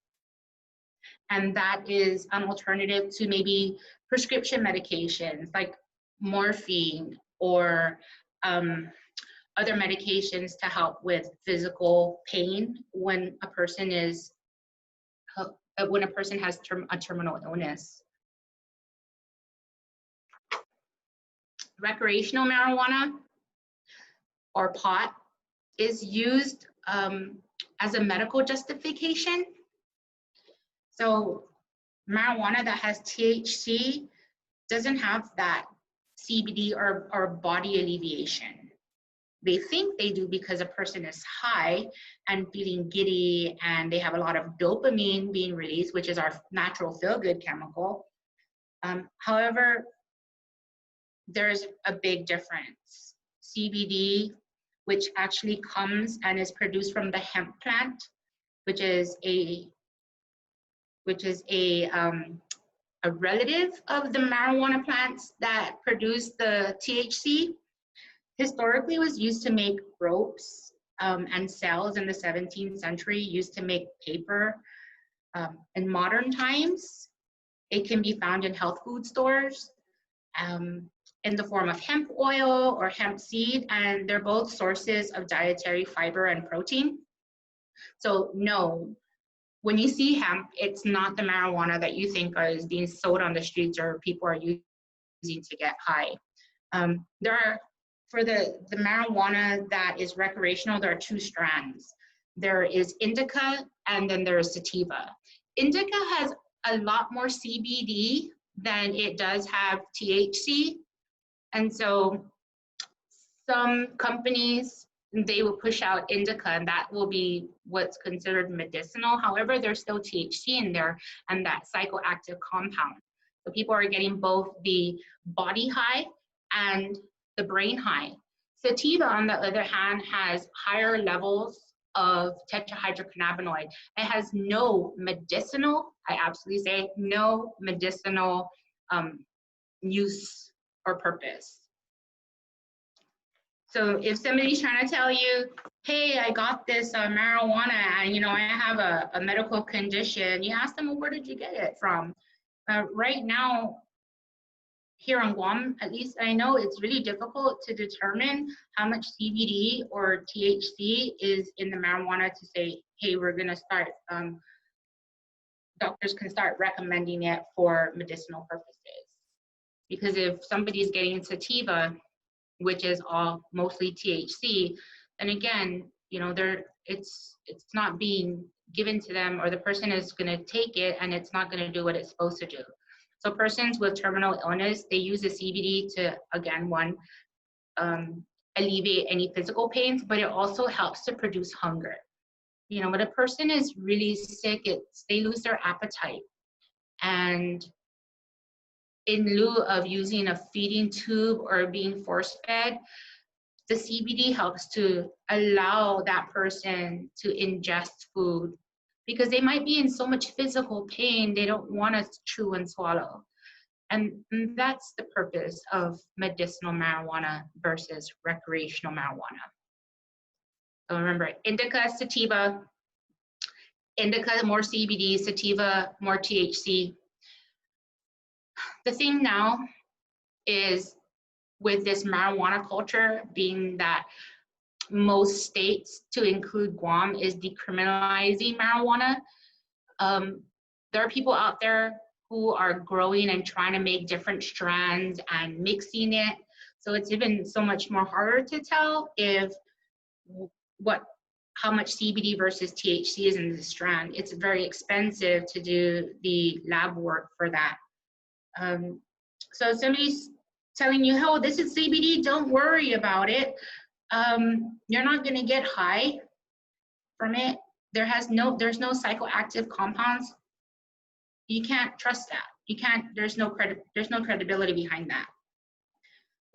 And that is an alternative to maybe prescription medications like morphine or other medications to help with physical pain when a person has a terminal illness. Recreational marijuana, or pot, is used as a medical justification. So marijuana that has THC doesn't have that CBD or body alleviation. They think they do because a person is high and feeling giddy, and they have a lot of dopamine being released, which is our natural feel-good chemical. However, there's a big difference. CBD, which actually comes and is produced from the hemp plant, which is a relative of the marijuana plants that produce the THC, historically was used to make ropes and sails in the 17th century, used to make paper. In modern times, it can be found in health food stores in the form of hemp oil or hemp seed, and they're both sources of dietary fiber and protein. So no, when you see hemp, it's not the marijuana that you think is being sold on the streets or people are using to get high. For the marijuana that is recreational, there are two strands. There is indica, and then there is sativa. Indica has a lot more CBD than it does have THC. And so some companies, they will push out indica, and that will be what's considered medicinal. However, there's still THC in there and that psychoactive compound. So people are getting both the body high and the brain high. Sativa, on the other hand, has higher levels of tetrahydrocannabinoid. It has no medicinal, I absolutely say, no medicinal use or purpose. So if somebody's trying to tell you, hey, I got this marijuana and I have a medical condition, you ask them, well, where did you get it from? Right now, here on Guam, at least I know it's really difficult to determine how much CBD or THC is in the marijuana to say, hey, we're gonna start, doctors can start recommending it for medicinal purposes. Because if somebody's getting sativa, which is all mostly THC, then again, it's not being given to them, or the person is gonna take it and it's not gonna do what it's supposed to do. So persons with terminal illness, they use the CBD to, again, alleviate any physical pains, but it also helps to produce hunger. When a person is really sick, they lose their appetite. And in lieu of using a feeding tube or being force fed, the CBD helps to allow that person to ingest food because they might be in so much physical pain, they don't want to chew and swallow. And that's the purpose of medicinal marijuana versus recreational marijuana. So remember, indica, sativa, indica more CBD, sativa more THC. The thing now is with this marijuana culture being that most states, to include Guam, is decriminalizing marijuana. There are people out there who are growing and trying to make different strands and mixing it. So it's even so much more harder to tell if how much CBD versus THC is in the strand. It's very expensive to do the lab work for that. So if somebody's telling you, oh, this is CBD, don't worry about it. You're not going to get high from it. There's no psychoactive compounds. You can't trust that. You can't. There's no credibility behind that.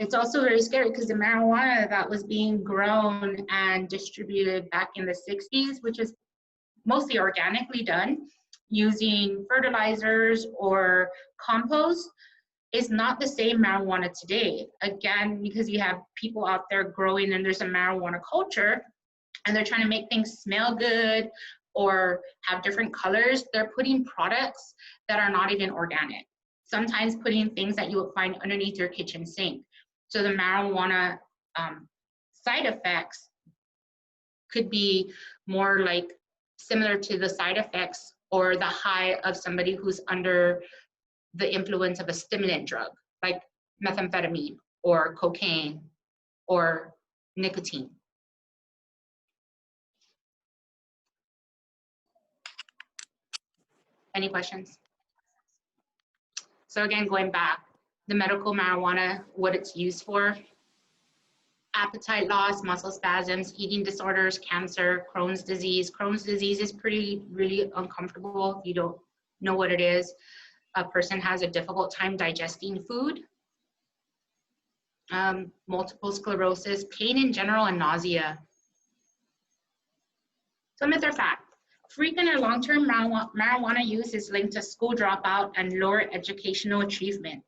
It's also very scary because the marijuana that was being grown and distributed back in the 60s, which is mostly organically done using fertilizers or compost, is not the same marijuana today. Again, because you have people out there growing and there's a marijuana culture and they're trying to make things smell good or have different colors, they're putting products that are not even organic. Sometimes putting things that you would find underneath your kitchen sink. So the marijuana side effects could be more like similar to the side effects or the high of somebody who's under the influence of a stimulant drug, like methamphetamine or cocaine or nicotine. Any questions? So again, going back, the medical marijuana, what it's used for: appetite loss, muscle spasms, eating disorders, cancer, Crohn's disease. Crohn's disease is really uncomfortable if you don't know what it is. A person has a difficult time digesting food. Multiple sclerosis, pain in general, and nausea. So myth or fact: frequent or long-term marijuana use is linked to school dropout and lower educational achievement.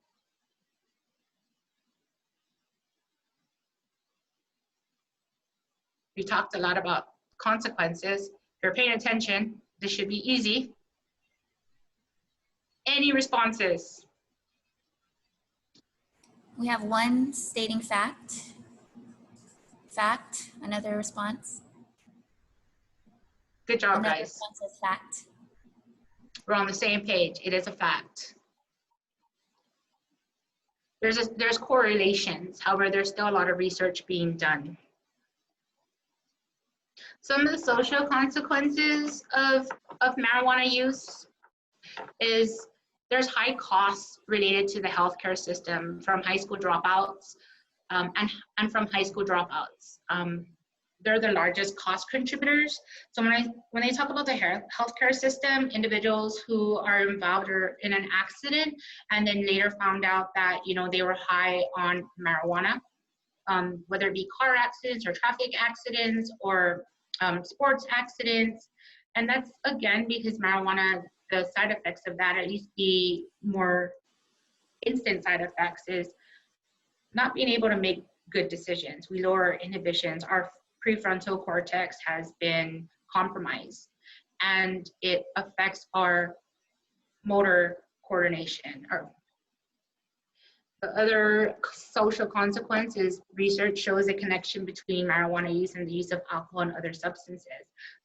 We talked a lot about consequences. If you're paying attention, this should be easy. Any responses? We have one stating fact. Fact, another response. Good job, Another guys. response is fact. We're on the same page. It is a fact. There's correlations. However, there's still a lot of research being done. Some of the social consequences of marijuana use is there's high costs related to the healthcare system from high school dropouts and from high school dropouts. They're the largest cost contributors. So when they talk about the healthcare system, individuals who are involved in an accident and then later found out that they were high on marijuana, whether it be car accidents or traffic accidents or sports accidents. And that's again because marijuana, the side effects of that, at least the more instant side effects, is not being able to make good decisions. We lower inhibitions. Our prefrontal cortex has been compromised and it affects our motor coordination. The other social consequences, research shows a connection between marijuana use and the use of alcohol and other substances.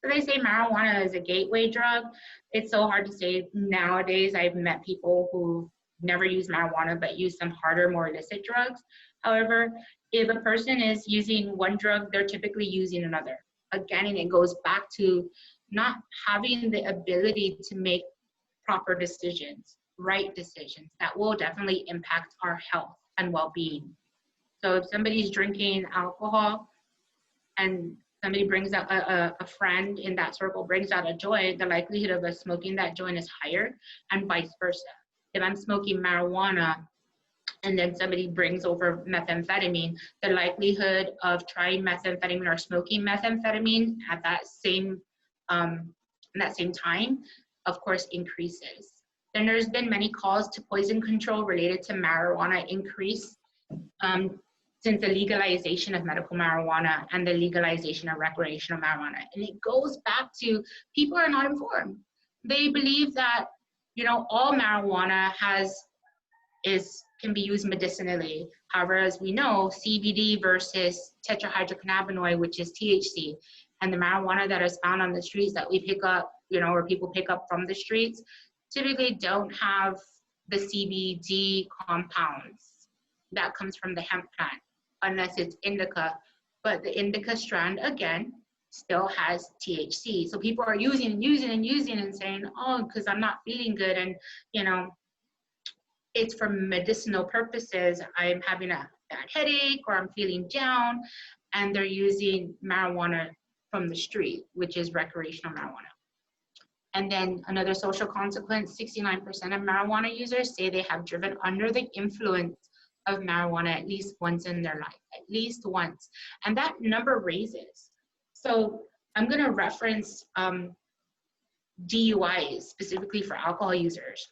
So they say marijuana is a gateway drug. It's so hard to say nowadays. I've met people who never use marijuana but use some harder, more illicit drugs. However, if a person is using one drug, they're typically using another. Again, and it goes back to not having the ability to make proper decisions, right decisions that will definitely impact our health and well-being. So if somebody's drinking alcohol and somebody brings out a friend in that circle brings out a joint, the likelihood of us smoking that joint is higher, and vice versa. If I'm smoking marijuana and then somebody brings over methamphetamine, the likelihood of trying methamphetamine or smoking methamphetamine at that same time, of course, increases. Then there's been many calls to poison control related to marijuana increase since the legalization of medical marijuana and the legalization of recreational marijuana. And it goes back to people are not informed. They believe that, you know, all marijuana can be used medicinally. However, as we know, CBD versus tetrahydrocannabinol, which is THC, and the marijuana that is found on the streets that we pick up, you know, or people pick up from the streets, typically don't have the CBD compounds that comes from the hemp plant, unless it's indica. But the indica strand, again, still has THC. So people are using and saying, oh, because I'm not feeling good, and, you know, it's for medicinal purposes. I'm having a bad headache or I'm feeling down, and they're using marijuana from the street, which is recreational marijuana. And then another social consequence, 69% of marijuana users say they have driven under the influence of marijuana at least once in their life, at least once. And that number raises. So I'm gonna reference DUIs specifically for alcohol users.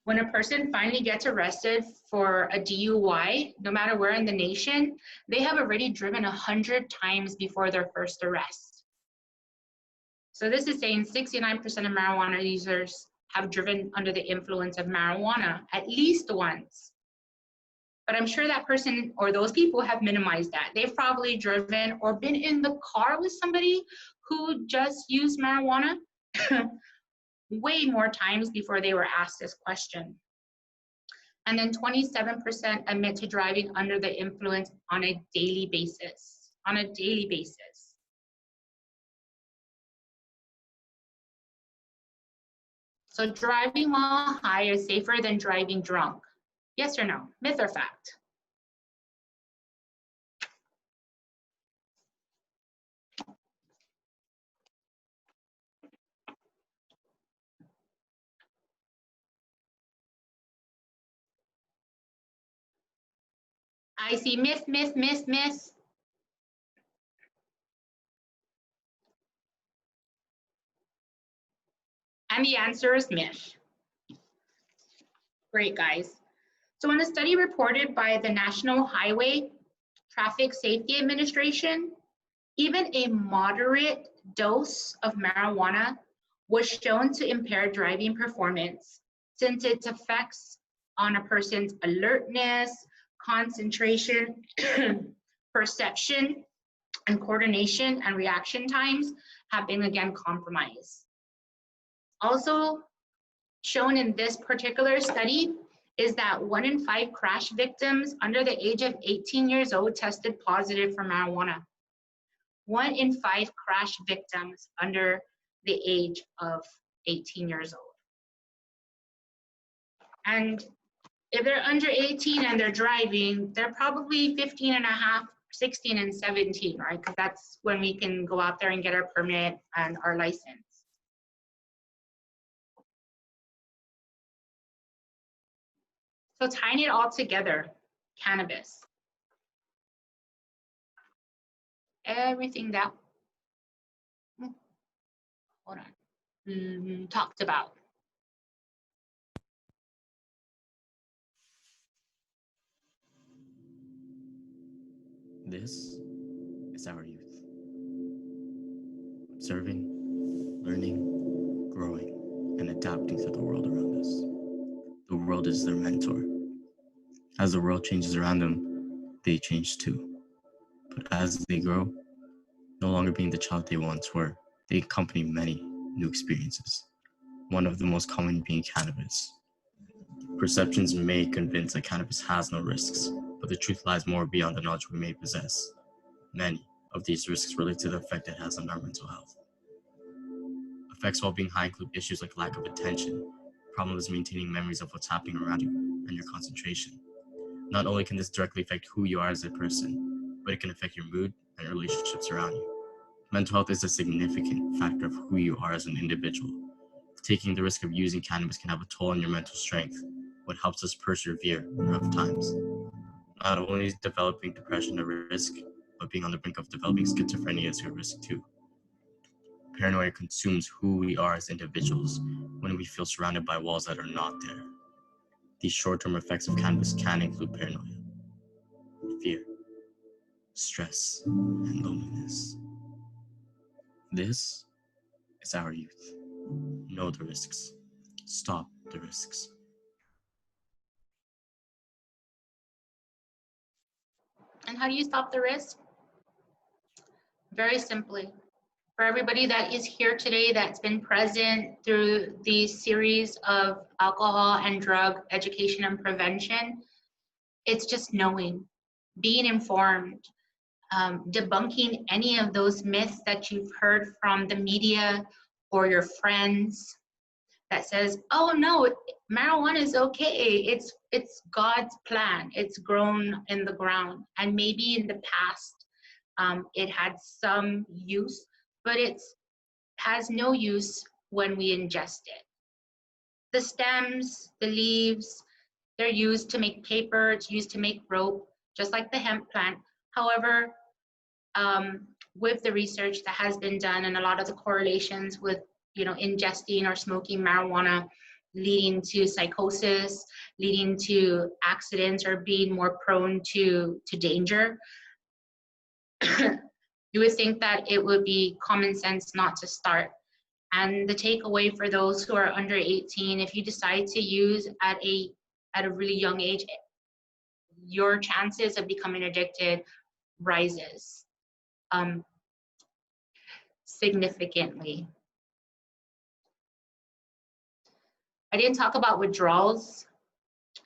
When a person finally gets arrested for a DUI, no matter where in the nation, they have already driven 100 times before their first arrest. So this is saying 69% of marijuana users have driven under the influence of marijuana at least once. But I'm sure that person or those people have minimized that. They've probably driven or been in the car with somebody who just used marijuana way more times before they were asked this question. And then 27% admit to driving under the influence on a daily basis, So driving while high is safer than driving drunk. Yes or no? Myth or fact? I see myth, myth, myth, myth. And the answer is myth. Great, guys. So in a study reported by the National Highway Traffic Safety Administration, even a moderate dose of marijuana was shown to impair driving performance since its effects on a person's alertness, concentration, perception, and coordination and reaction times have been again compromised. Also shown in this particular study is that 1 in 5 crash victims under the age of 18 years old tested positive for marijuana. 1 in 5 crash victims under the age of 18 years old. And if they're under 18 and they're driving, they're probably 15 and a half, 16 and 17, right? Because that's when we can go out there and get our permit and our license. So tying it all together, cannabis. Everything that, hold on, talked about. This is our youth. Observing, learning, growing, and adapting to the world around us. The world is their mentor. As the world changes around them, they change too. But as they grow, no longer being the child they once were, they accompany many new experiences. One of the most common being cannabis. Perceptions may convince that cannabis has no risks, but the truth lies more beyond the knowledge we may possess. Many of these risks relate to the effect it has on our mental health. Effects while being high include issues like lack of attention, problems maintaining memories of what's happening around you, and your concentration. Not only can this directly affect who you are as a person, but it can affect your mood and relationships around you. Mental health is a significant factor of who you are as an individual. Taking the risk of using cannabis can have a toll on your mental strength, what helps us persevere in rough times. Not only is developing depression a risk, but being on the brink of developing schizophrenia is a risk too. Paranoia consumes who we are as individuals when we feel surrounded by walls that are not there. These short-term effects of cannabis can include paranoia, fear, stress, and loneliness. This is our youth. Know the risks. Stop the risks. And how do you stop the risk? Very simply. For everybody that is here today that's been present through the series of alcohol and drug education and prevention, it's just knowing, being informed, debunking any of those myths that you've heard from the media or your friends that says, oh no, marijuana is okay. It's God's plan. It's grown in the ground. And maybe in the past, it had some use, but it has no use when we ingest it. The stems, the leaves, they're used to make paper, it's used to make rope, just like the hemp plant. However, with the research that has been done and a lot of the correlations with, ingesting or smoking marijuana leading to psychosis, leading to accidents, or being more prone to danger, you would think that it would be common sense not to start. And the takeaway for those who are under 18, if you decide to use at a really young age, your chances of becoming addicted rises significantly. I didn't talk about withdrawals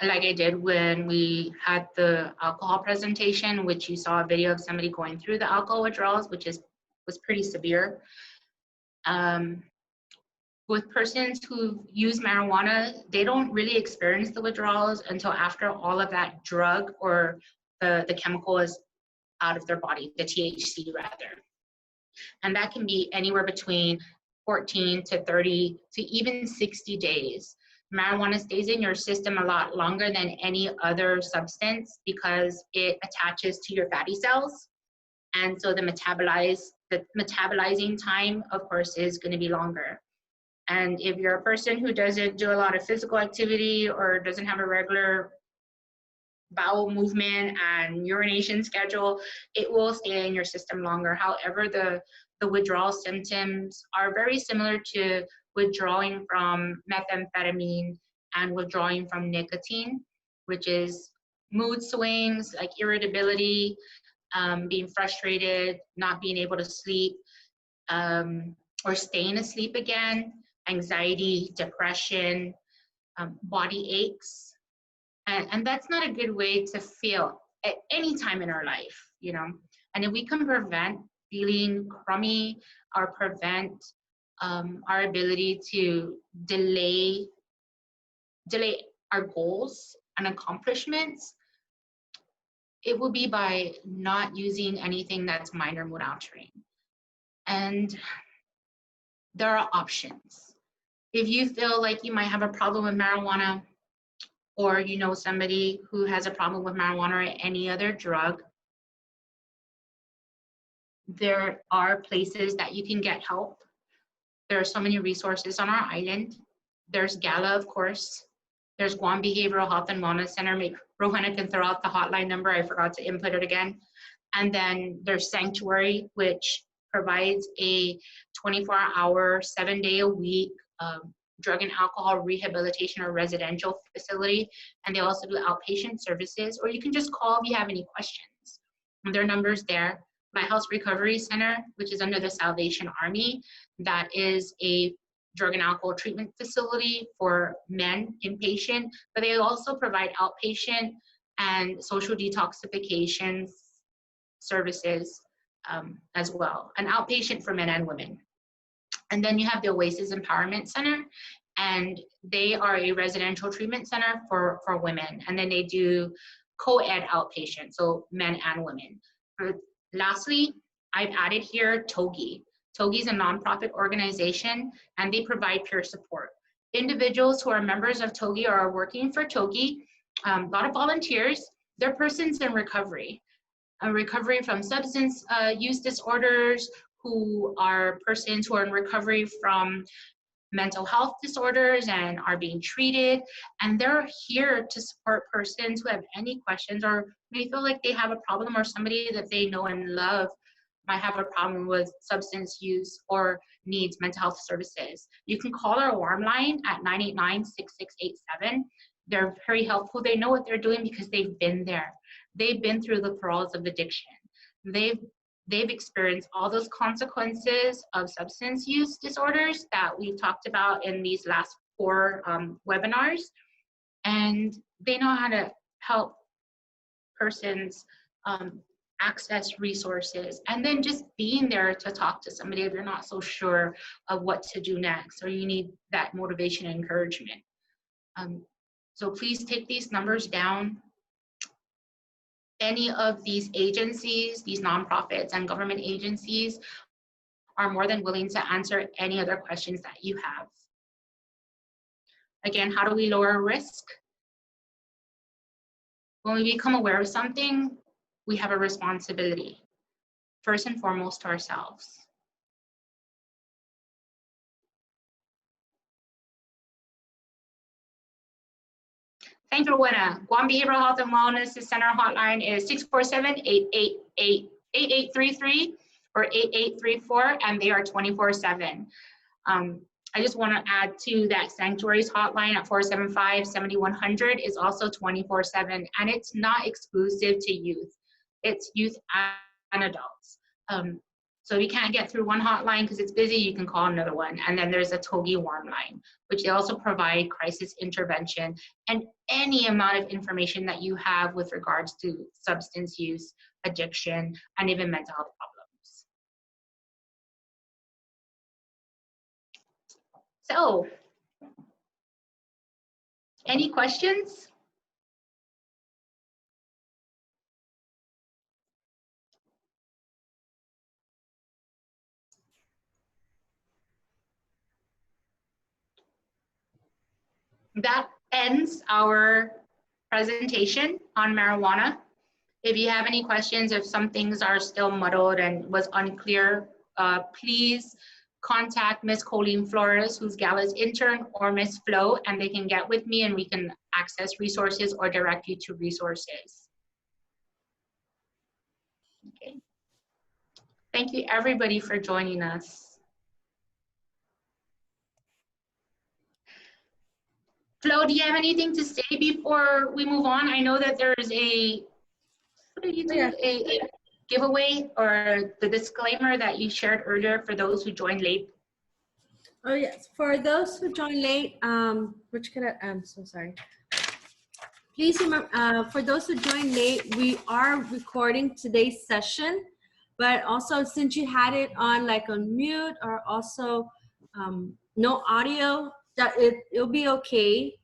like I did when we had the alcohol presentation, which you saw a video of somebody going through the alcohol withdrawals, which was pretty severe. With persons who use marijuana, they don't really experience the withdrawals until after all of that drug or the chemical is out of their body, the THC rather. And that can be anywhere between 14 to 30 to even 60 days. Marijuana stays in your system a lot longer than any other substance because it attaches to your fatty cells. And so the metabolizing time, of course, is going to be longer. And if you're a person who doesn't do a lot of physical activity or doesn't have a regular bowel movement and urination schedule, it will stay in your system longer. However, the withdrawal symptoms are very similar to withdrawing from methamphetamine and withdrawing from nicotine, which is mood swings like irritability, being frustrated, not being able to sleep, or staying asleep again, anxiety, depression, body aches. And that's not a good way to feel at any time in our life, And if we can prevent feeling crummy or prevent our ability to delay our goals and accomplishments, it will be by not using anything that's minor mood altering. And there are options. If you feel like you might have a problem with marijuana, or you know somebody who has a problem with marijuana or any other drug, there are places that you can get help. There are so many resources on our island. There's Gala, of course. There's Guam Behavioral Health and Wellness Center. Rohanna can throw out the hotline number. I forgot to input it again. And then there's Sanctuary, which provides a 24-hour, 7-day-a-week drug and alcohol rehabilitation or residential facility. And they also do outpatient services, or you can just call if you have any questions. And their number's there. Lighthouse Recovery Center, which is under the Salvation Army, that is a drug and alcohol treatment facility for men, inpatient, but they also provide outpatient and social detoxification services as well, an outpatient for men and women. And then you have the Oasis Empowerment Center, and they are a residential treatment center for women. And then they do co-ed outpatient, so men and women. Lastly, I've added here TOGI. TOGI is a nonprofit organization, and they provide peer support. Individuals who are members of TOGI or are working for TOGI, a lot of volunteers, they're persons in recovery from substance use disorders, who are persons who are in recovery from mental health disorders and are being treated. And they're here to support persons who have any questions or may feel like they have a problem, or somebody that they know and love might have a problem with substance use or needs mental health services. You can call our warm line at 989-6687. They're very helpful. They know what they're doing because they've been there. They've been through the throes of addiction. They've experienced all those consequences of substance use disorders that we've talked about in these last 4 webinars. And they know how to help persons access resources, and then just being there to talk to somebody if you're not so sure of what to do next, or you need that motivation and encouragement. So please take these numbers down. Any of these agencies, these nonprofits and government agencies, are more than willing to answer any other questions that you have. Again, how do we lower risk? When we become aware of something, we have a responsibility, first and foremost to ourselves. Thank you, Rowena. Guam Behavioral Health and Wellness Center hotline is 647-888-8833 or 8834, and they are 24/7. I just want to add to that Sanctuary's hotline at 475-7100 is also 24/7, and it's not exclusive to youth. It's youth and adults. So if you can't get through one hotline because it's busy, you can call another one. And then there's a TOGI warm line, which they also provide crisis intervention and any amount of information that you have with regards to substance use, addiction, and even mental health problems. So, any questions? That ends our presentation on marijuana. If you have any questions, if some things are still muddled and was unclear, please contact Ms. Colleen Flores, who's Gala's intern, or Ms. Flo, and they can get with me and we can access resources or direct you to resources. Okay. Thank you everybody for joining us. Flo, do you have anything to say before we move on? I know that there is a, what did you do? Yeah. A giveaway or the disclaimer that you shared earlier for those who joined late. Oh yes, for those who joined late, I'm so sorry. Please remember, for those who joined late, we are recording today's session, but also since you had it on like on mute or also no audio, that it'll be okay.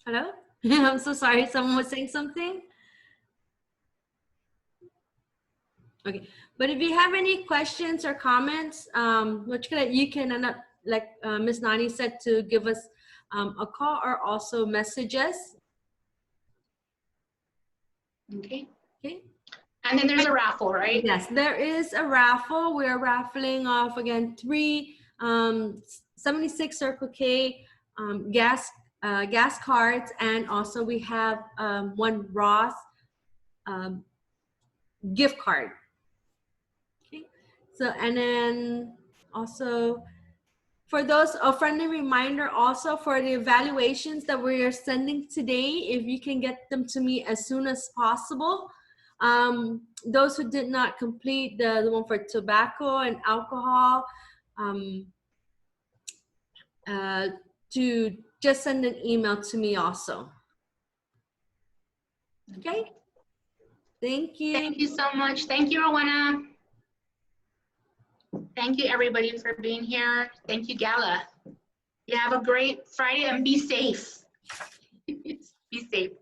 Hello? I'm so sorry, someone was saying something? Okay, but if you have any questions or comments, you can, like Ms. Nani said, to give us a call or also message us. Okay. Okay. And then there's a raffle, right? Yes, there is a raffle. We're raffling off again 3 76 Circle K gas cards, and also we have 1 Ross gift card. Okay, so and then also for those, a friendly reminder also for the evaluations that we are sending today, if you can get them to me as soon as possible. Those who did not complete the one for tobacco and alcohol, to just send an email to me also. Okay. Thank you. Thank you so much. Thank you, Rowena. Thank you, everybody, for being here. Thank you, Gala. You have a great Friday and be safe. Be safe.